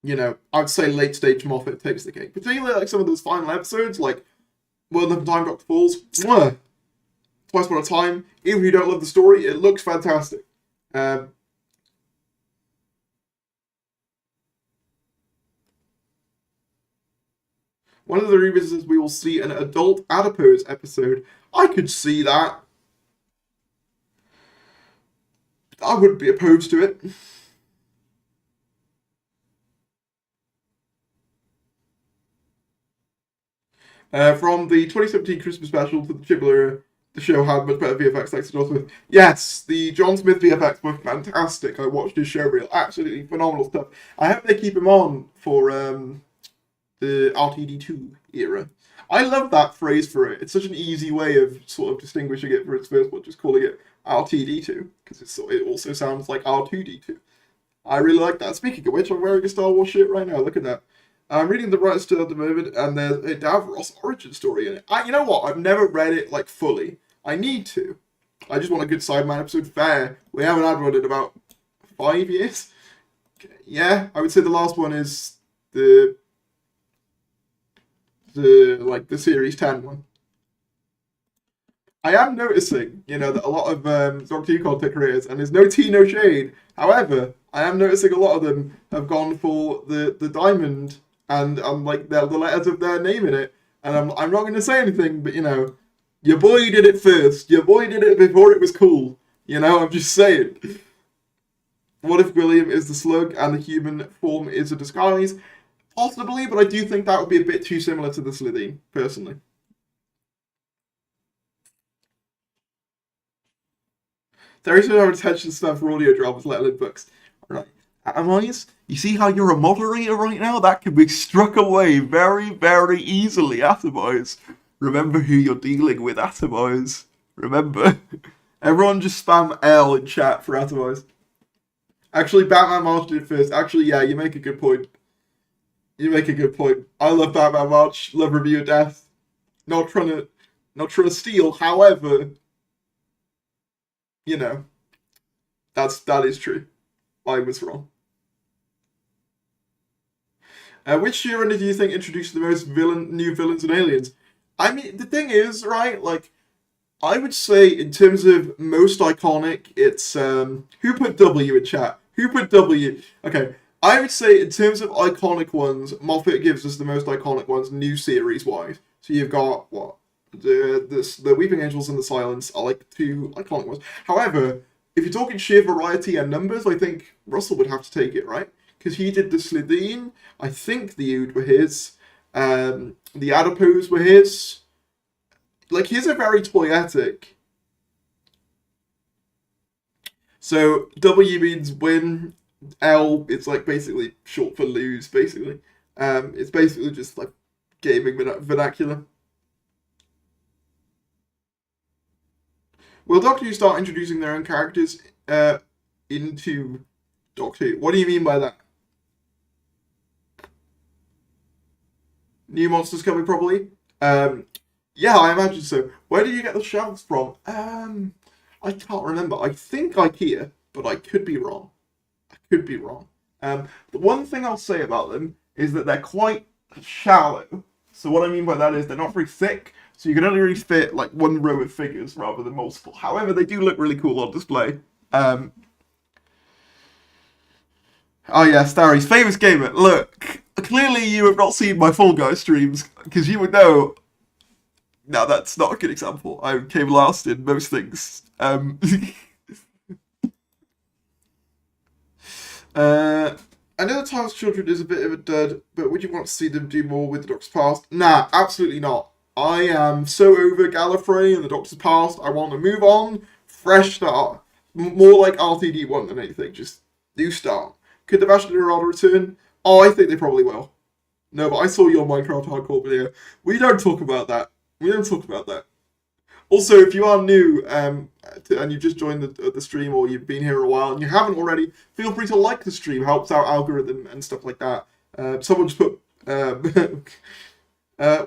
you know, I'd say late stage Moffat takes the cake. Particularly like some of those final episodes, like World of Time Doctor Falls, mwah, Twice Upon a Time. Even if you don't love the story, it looks fantastic. Um, One of the revisits we will see an adult adipose episode. I could see that. I wouldn't be opposed to it. From the 2017 Christmas special to the Chibnall era, the show had much better VFX thanks to John Smith. Yes, the John Smith VFX were fantastic. I watched his show reel. Absolutely phenomenal stuff. I hope they keep him on for the RTD2 era. I love that phrase for it. It's such an easy way of sort of distinguishing it for its first one, just calling it RTD2, because it also sounds like R2D2. I really like that. Speaking of which, I'm wearing a Star Wars shirt right now. Look at that. I'm reading the writer's tale at the moment, and there's a Davros origin story in it. You know what? I've never read it like fully. I need to. I just want a good Sideman episode. Fair. We haven't had one in about 5 years. Yeah, I would say the last one is the series 10 one. I am noticing, that a lot of Doctor Who content creators, and there's no tea, no shade. However, I am noticing a lot of them have gone for the diamond and like the letters of their name in it. And I'm not going to say anything, but your boy did it first. Your boy did it before it was cool. I'm just saying. What if William is the slug and the human form is a disguise? Possibly, but I do think that would be a bit too similar to the Slitheen, personally. There is no attention stuff for audio dramas, let alone books. Alright. Atomize, you see how you're a moderator right now? That can be struck away very, very easily, Atomize. Remember who you're dealing with, Atomize. Remember. Everyone just spam L in chat for Atomize. Actually, Batman March did first. Actually, yeah, you make a good point. I love Batman March, love Review of Death. Not trying to steal, however, that is true. I was wrong. Which showrunner do you think introduced the most new villains and aliens? I mean, the thing is, right, like, I would say in terms of most iconic, it's, who put W in chat? Who put W? Okay, I would say in terms of iconic ones, Moffat gives us the most iconic ones, new series-wise. So you've got, what? The Weeping Angels and the Silence are like two iconic ones. However, if you're talking sheer variety and numbers, I think Russell would have to take it, right? Because he did the Slitheen, I think the Ood were his, the Adipose were his. Like, his are very toyetic. So, W means win, L, it's like basically short for lose, basically. It's basically just like gaming vernacular. Will Doctor Who start introducing their own characters into Doctor Who? What do you mean by that? New monsters coming, probably? Yeah, I imagine so. Where did you get the shelves from? I can't remember. I think IKEA, but I could be wrong. The one thing I'll say about them is that they're quite shallow. So what I mean by that is they're not very thick, so you can only really fit like one row of figures rather than multiple. However, they do look really cool on display. Oh yeah, Starry's famous gamer. Look, clearly you have not seen my Fall Guys streams, because you would know. No, that's not a good example. I came last in most things. I know the Time's Children is a bit of a dud, but would you want to see them do more with the Doctor's Past? Nah, absolutely not. I am so over Gallifrey and the Doctor's Past. I want to move on. Fresh start. More like RTD1 than anything. Just new start. Could the Vashta Nerada return? Oh, I think they probably will. No, but I saw your Minecraft hardcore video. We don't talk about that. Also, if you are new and you've just joined the stream, or you've been here a while and you haven't already, feel free to like the stream. Helps out algorithm and stuff like that. Someone just put,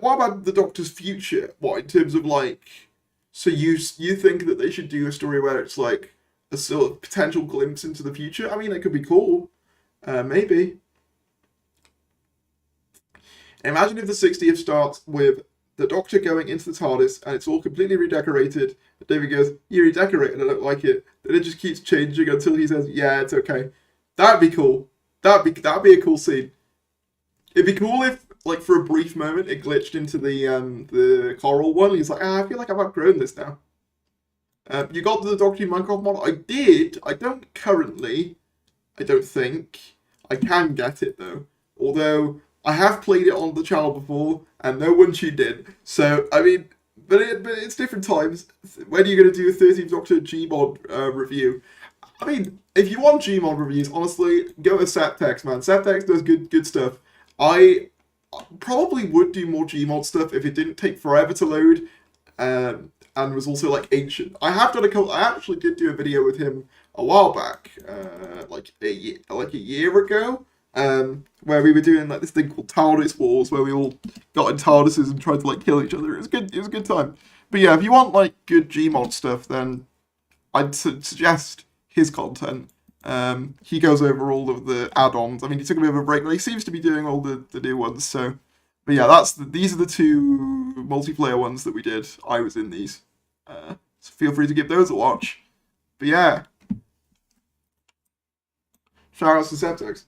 what about the Doctor's future? What, in terms of like, so you think that they should do a story where it's like a sort of potential glimpse into the future? I mean, it could be cool. Maybe. Imagine if the 60th starts with the Doctor going into the TARDIS and it's all completely redecorated. And David goes, "You redecorated, I don't like it." Then it just keeps changing until he says, "Yeah, it's okay." That'd be cool. That'd be a cool scene. It'd be cool if, like, for a brief moment, it glitched into the coral one. And he's like, I feel like I've outgrown this now. You got the Doctor Who Minecraft mod? I did. I don't currently. I don't think. I can get it though. Although I have played it on the channel before, and no one tuned in. So, I mean, but it's different times. When are you going to do a 13th Doctor Gmod review? I mean, if you want Gmod reviews, honestly, go to Septex, man. Septex does good stuff. I probably would do more Gmod stuff if it didn't take forever to load, and was also, like, ancient. I have done I actually did do a video with him a while back, like a year ago. where we were doing like this thing called TARDIS Wars, where we all got in TARDISes and tried to like kill each other. It was good. It was a good time. But yeah, if you want like good Gmod stuff, then I'd suggest his content. He goes over all of the add-ons. I mean, he took a bit of a break, but he seems to be doing all the new ones. So, but yeah, these are the two multiplayer ones that we did. I was in these, so feel free to give those a watch. But yeah, shout outs to Septex.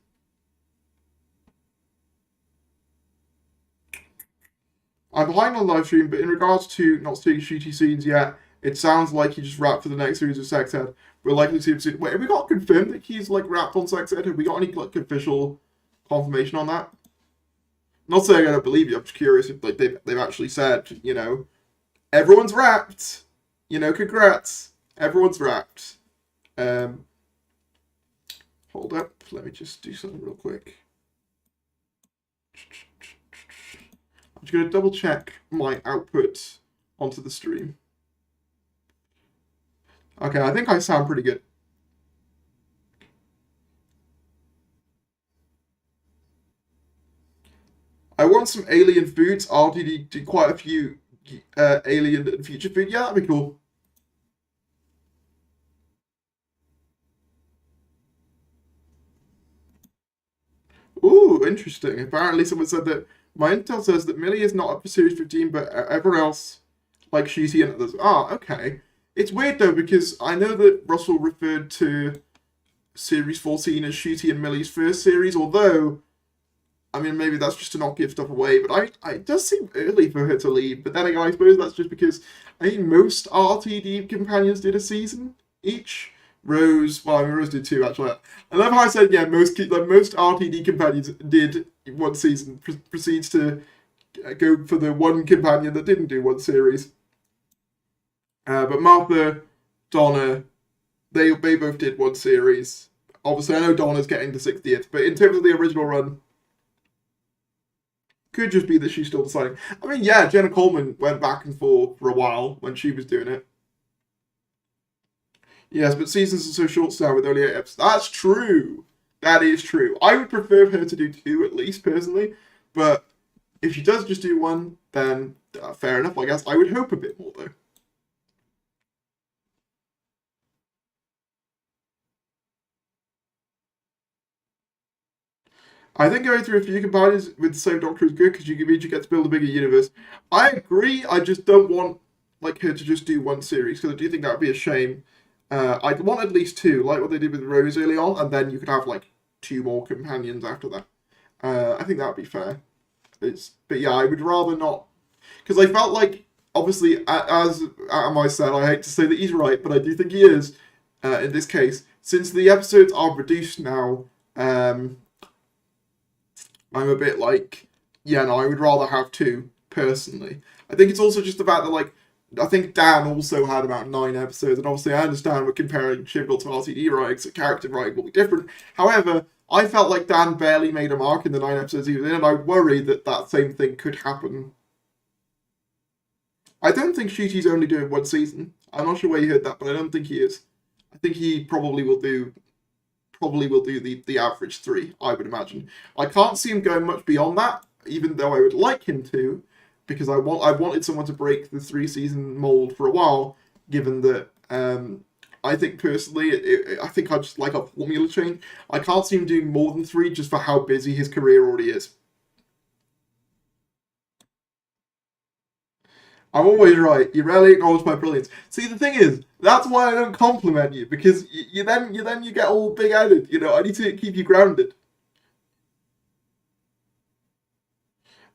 I'm behind on live stream, but in regards to not seeing shooty scenes yet, it sounds like he just wrapped for the next series of Sex Ed. We're likely to see him soon. Wait, have we got confirmed that he's like wrapped on Sex Ed? Have we got any like official confirmation on that? Not saying I don't believe you. I'm just curious if like they've actually said, you know, everyone's wrapped. You know, congrats, everyone's wrapped. Hold up, let me just do something real quick. I'm just going to double check my output onto the stream. Okay, I think I sound pretty good. I want some alien foods. RTD did quite a few alien and future food. Yeah, that'd be cool. Ooh, interesting. Apparently someone said that my intel says that Millie is not up for Series 15, but everyone else, like Shooty and others. Ah, okay. It's weird, though, because I know that Russell referred to Series 14 as Shooty and Millie's first series, although, I mean, maybe that's just to not give stuff away, but it does seem early for her to leave. But then again, I suppose that's just because I think most RTD companions did a season each. Rose, well, I mean, Rose did two, actually. I love how I said, yeah, most RTD companions did one season, proceeds to go for the one companion that didn't do one series. But Martha, Donna, they both did one series. Obviously, I know Donna's getting the 60th, but in terms of the original run, could just be that she's still deciding. I mean, yeah, Jenna Coleman went back and forth for a while when she was doing it. Yes, but seasons are so short now with only 8 episodes. That's true. That is true. I would prefer her to do 2 at least, personally. But if she does just do 1, then fair enough, I guess. I would hope a bit more, though. I think going through a few companions with the same Doctor is good because you get to build a bigger universe. I agree. I just don't want like her to just do 1 series because I do think that would be a shame. I'd want at least 2, like what they did with Rose early on, and then you could have like 2 more companions after that. I think that would be fair. But yeah, I would rather not, because I felt like obviously, as Adam I said, I hate to say that he's right, but I do think he is in this case. Since the episodes are reduced now, I'm a bit like, yeah, no, I would rather have 2 personally. I think it's also just the fact that like. I think Dan also had about 9 episodes, and obviously I understand we're comparing Chibnall to RTD writing, so character writing will be different. However, I felt like Dan barely made a mark in the 9 episodes he was in, and I worry that that same thing could happen. I don't think Shooty's only doing 1 season. I'm not sure where you heard that, but I don't think he is. I think he probably will do the average 3, I would imagine. I can't see him going much beyond that, even though I would like him to. Because I wanted someone to break the 3-season mold for a while, given that I think personally, I think I just like a formula change. I can't see him doing more than 3 just for how busy his career already is. I'm always right. You rarely acknowledge my brilliance. See, the thing is, that's why I don't compliment you, because you get all big-headed. You know, I need to keep you grounded.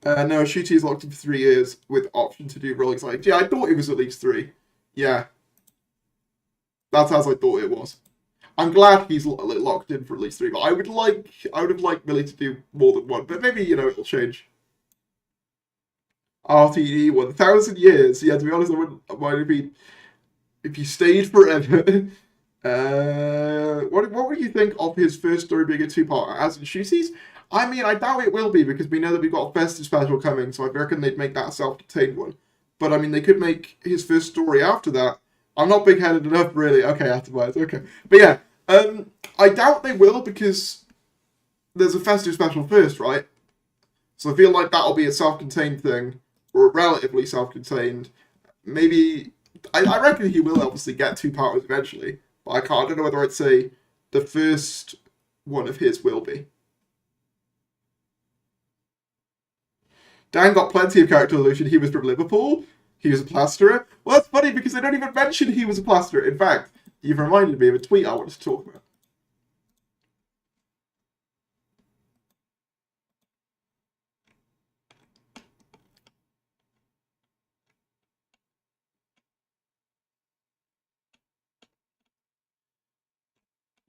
No, Shooty is locked in for 3 years with option to do rolling side. Yeah, I thought it was at least 3. Yeah, that's as I thought it was. I'm glad he's locked in for at least 3, but I would have liked Millie to do more than 1, but maybe, you know, it'll change. RTD 1,000 years. Yeah, to be honest, I wouldn't mind if he stayed forever. What would you think of his first story being a 2-parter, as in Shooty's? I mean, I doubt it will be, because we know that we've got a festive special coming, so I reckon they'd make that a self-contained one. But, I mean, they could make his first story after that. I'm not big-headed enough, really. Okay, afterwards, okay. But, yeah, I doubt they will, because there's a festive special first, right? So I feel like that'll be a self-contained thing, or relatively self-contained. Maybe I reckon he will obviously get 2-parters eventually, but I don't know whether I'd say the first one of his will be. Dan got plenty of character evolution. He was from Liverpool. He was a plasterer. Well, that's funny because they don't even mention he was a plasterer. In fact, you've reminded me of a tweet I wanted to talk about.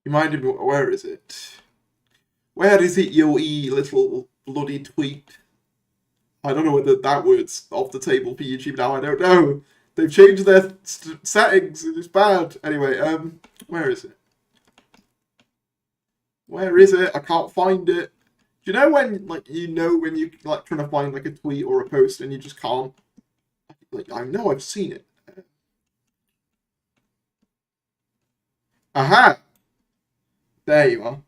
Reminded me, where is it? Where is it, you little bloody tweet? I don't know whether that word's off the table for YouTube now. I don't know. They've changed their settings. It's bad. Anyway, where is it? Where is it? I can't find it. Do you know when, like, when you like trying to find like a tweet or a post and you just can't? Like, I know I've seen it. Aha! There you are.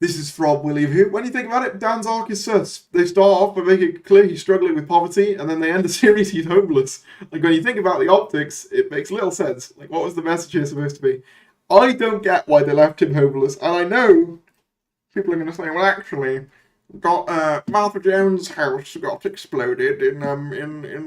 This is from William Who. When you think about it, Dan's arc is sus. They start off by making it clear he's struggling with poverty, and then they end the series he's homeless. Like, when you think about the optics, it makes little sense. Like, what was the message here supposed to be? I don't get why they left him homeless, and I know people are going to say, well, actually, Martha Jones' house got exploded in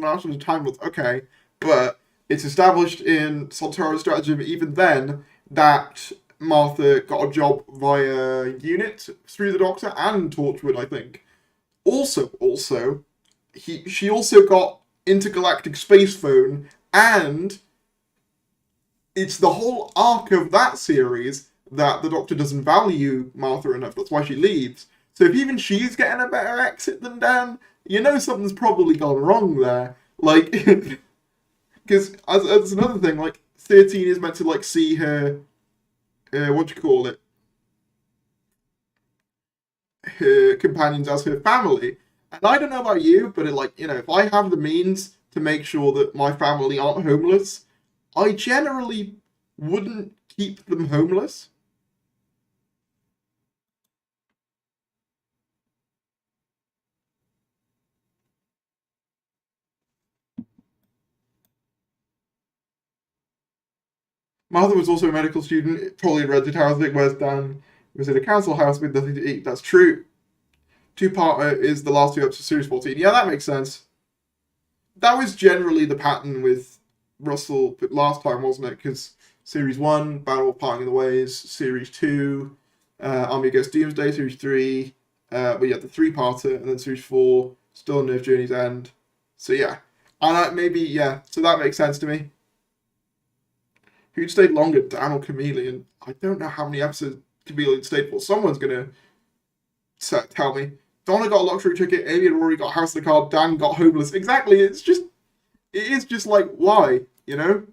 last of the time. Okay, but it's established in Sontaro's strategy even then that Martha got a job via Unit through the Doctor and Torchwood, I think. Also, she also got intergalactic space phone, and it's the whole arc of that series that the Doctor doesn't value Martha enough. That's why she leaves. So if even she's getting a better exit than Dan, you know something's probably gone wrong there. Like, because as another thing, like 13 is meant to like see her. What do you call it? Her companions as her family. And I don't know about you, but if I have the means to make sure that my family aren't homeless, I generally wouldn't keep them homeless. Martha was also a medical student, probably read the Tower thing, whereas Dan was in a council house with nothing to eat. That's true. 2-parter is the last 2 episodes of Series 14. Yeah, that makes sense. That was generally the pattern with Russell last time, wasn't it? Because Series 1, Battle of Parting of the Ways, Series 2, Army Against Doomsday, Series 3, we had the 3-parter, and then Series 4, still on Nerve Journey's End. So yeah. And so that makes sense to me. Who'd stayed longer, Dan or Chameleon? I don't know how many episodes Chameleon stayed for. Someone's going to tell me. Donna got a luxury ticket, Amy and Rory got House of the Card, Dan got homeless. Exactly, it is just like, why, you know?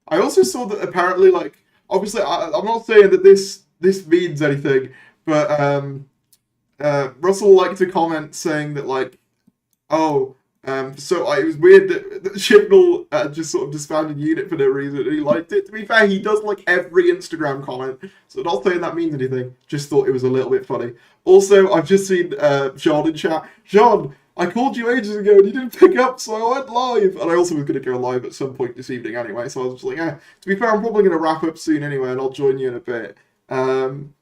I also saw that apparently, like, obviously, I'm not saying that this means anything, but Russell liked to comment saying that, like, oh, so it was weird that Chibnall just sort of disbanded Unit for no reason, and he liked it. To be fair, he does like every Instagram comment, so not saying that means anything, just thought it was a little bit funny. Also, I've just seen John in chat. John, I called you ages ago and you didn't pick up, so I went live. And I also was going to go live at some point this evening anyway, so I was just like, to be fair, I'm probably going to wrap up soon anyway, and I'll join you in a bit. Dan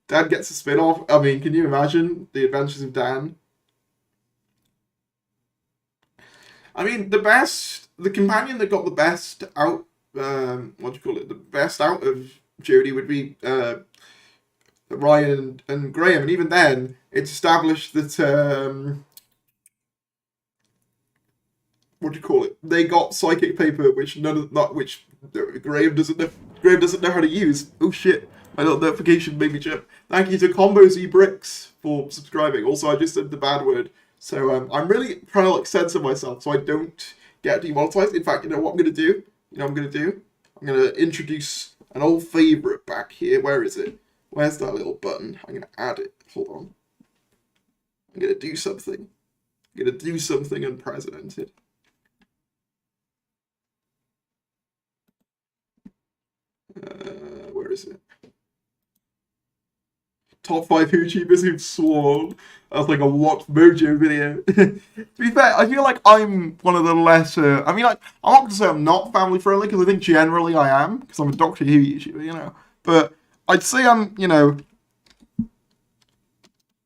gets a spin-off. I mean, can you imagine the adventures of Dan? I mean, the companion that got the best out, the best out of Jodie would be Ryan and Graham, and even then, it's established that they got psychic paper, which Graham doesn't know. Graham doesn't know how to use. Oh shit! My little notification made me jump. Thank you to Combo Z Bricks for subscribing. Also, I just said the bad word. So I'm really trying to censor myself so I don't get demonetized. In fact, you know what I'm going to do? I'm going to introduce an old favourite back here. Where is it? Where's that little button? I'm going to add it. Hold on. I'm gonna do something. I'm gonna do something unprecedented. Where is it? Top 5 YouTubers who've sworn. That's like a What Mojo video. To be fair, I feel like I'm one of the lesser. I mean, like, I'm not going to say I'm not family friendly because I think generally I am because I'm a Doctor Who YouTuber, you know. But I'd say I'm, you know,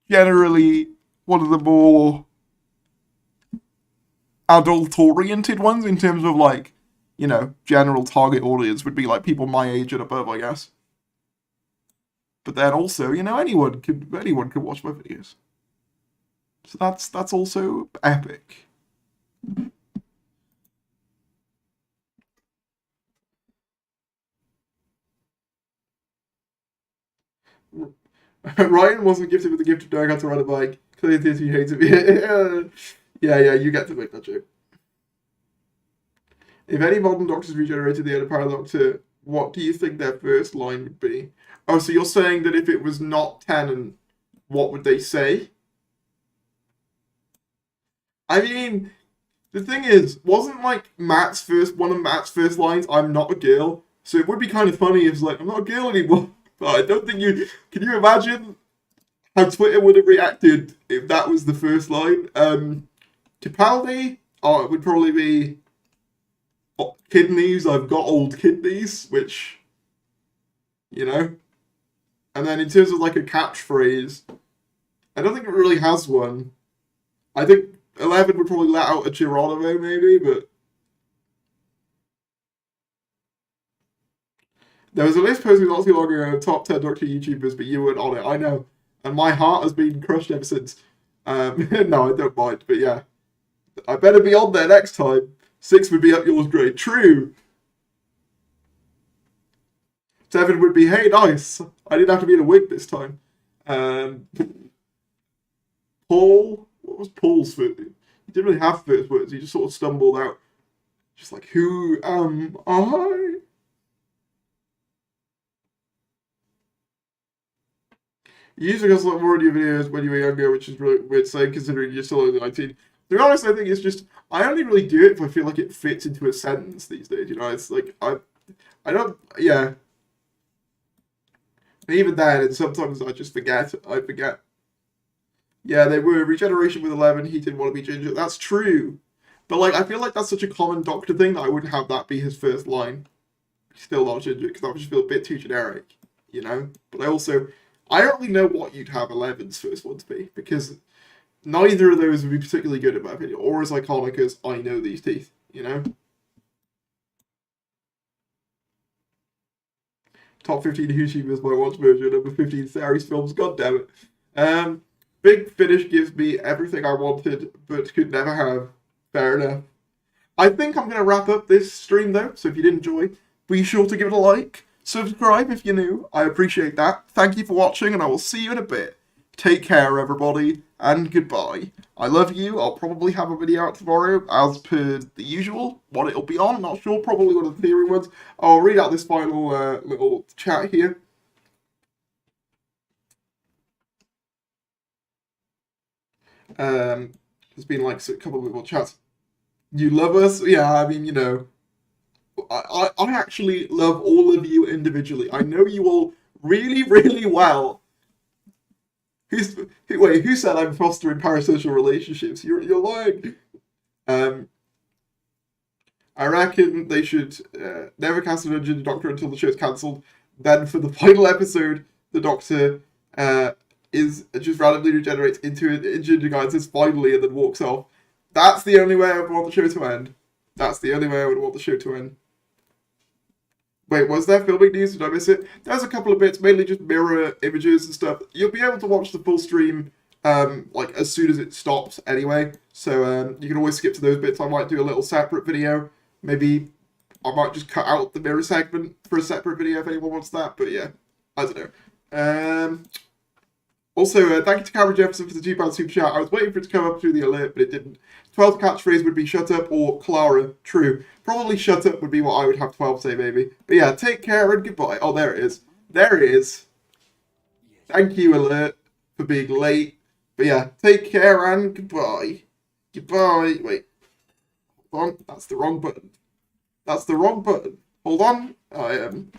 generally one of the more adult oriented ones in terms of like, you know, general target audience would be like people my age and above, I guess. But then also, you know, anyone could watch my videos. So that's also epic. Ryan wasn't gifted with the gift of knowing how to ride a bike. Clearly, he hates it. Yeah, you get to make that joke. If any modern doctors regenerated the end of Paradoctor, what do you think their first line would be? Oh, so you're saying that if it was not Tennant, what would they say? I mean, the thing is, wasn't like one of Matt's first lines, I'm not a girl? So it would be kind of funny if it's like, I'm not a girl anymore. But I don't think can you imagine how Twitter would have reacted if that was the first line? Capaldi, it would probably be kidneys, I've got old kidneys, which, you know. And then in terms of like a catchphrase, I don't think it really has one. I think 11 would probably let out a Geronimo maybe, but there was a list posted not too long ago of top 10 Doctor YouTubers, but you weren't on it, I know. And my heart has been crushed ever since. No, I don't mind, but yeah. I better be on there next time. 6 would be up yours grade. True. 7 would be, hey, nice. I didn't have to be in a wig this time. Paul, what was Paul's first? He didn't really have first words. He just sort of stumbled out. Just like, who am I? You used to go a lot more in your videos when you were younger, which is really weird saying considering you're still only 19. To be honest, I think it's just, I only really do it if I feel like it fits into a sentence these days, you know? It's like, I don't, yeah. Even then, and sometimes I just forget. Yeah, they were. Regeneration with 11, he didn't want to be ginger. That's true. But, like, I feel like that's such a common Doctor thing that I wouldn't have that be his first line. Still not ginger, because that would just feel a bit too generic, you know? But I don't really know what you'd have 11's first one to be, because neither of those would be particularly good in my opinion, or as iconic as I know these teeth, you know? Top 15 YouTubers by Watch Mojo, number 15 series films, god damn it. Big Finish gives me everything I wanted, but could never have. Fair enough. I think I'm going to wrap up this stream though, so if you did enjoy, be sure to give it a like, subscribe if you're new, I appreciate that. Thank you for watching, and I will see you in a bit. Take care, everybody, and goodbye. I love you. I'll probably have a video out tomorrow, as per the usual. What it'll be on, not sure. Probably one of the theory ones. I'll read out this final little chat here. There's been like a couple of little chats. You love us? Yeah, I mean, you know, I actually love all of you individually. I know you all really, really well. Who said I'm fostering parasocial relationships? You're lying. I reckon they should never cast an injured Doctor until the show's cancelled. Then for the final episode, the Doctor is just randomly regenerates into an injured guy and says finally and then walks off. That's the only way I would want the show to end. That's the only way I would want the show to end. Wait, was there filming news? Did I miss it? There's a couple of bits, mainly just mirror images and stuff. You'll be able to watch the full stream like as soon as it stops anyway. So you can always skip to those bits. I might do a little separate video. Maybe I might just cut out the mirror segment for a separate video if anyone wants that. But yeah, I don't know. Also, thank you to Cameron Jefferson for the £2 super chat. I was waiting for it to come up through the alert, but it didn't. 12th catchphrase would be shut up or Clara. True. Probably shut up would be what I would have 12 say, maybe. But yeah, take care and goodbye. Oh, there it is. There it is. Thank you, alert, for being late. But yeah, take care and goodbye. Goodbye. Wait, hold on. That's the wrong button. That's the wrong button. Hold on. I am.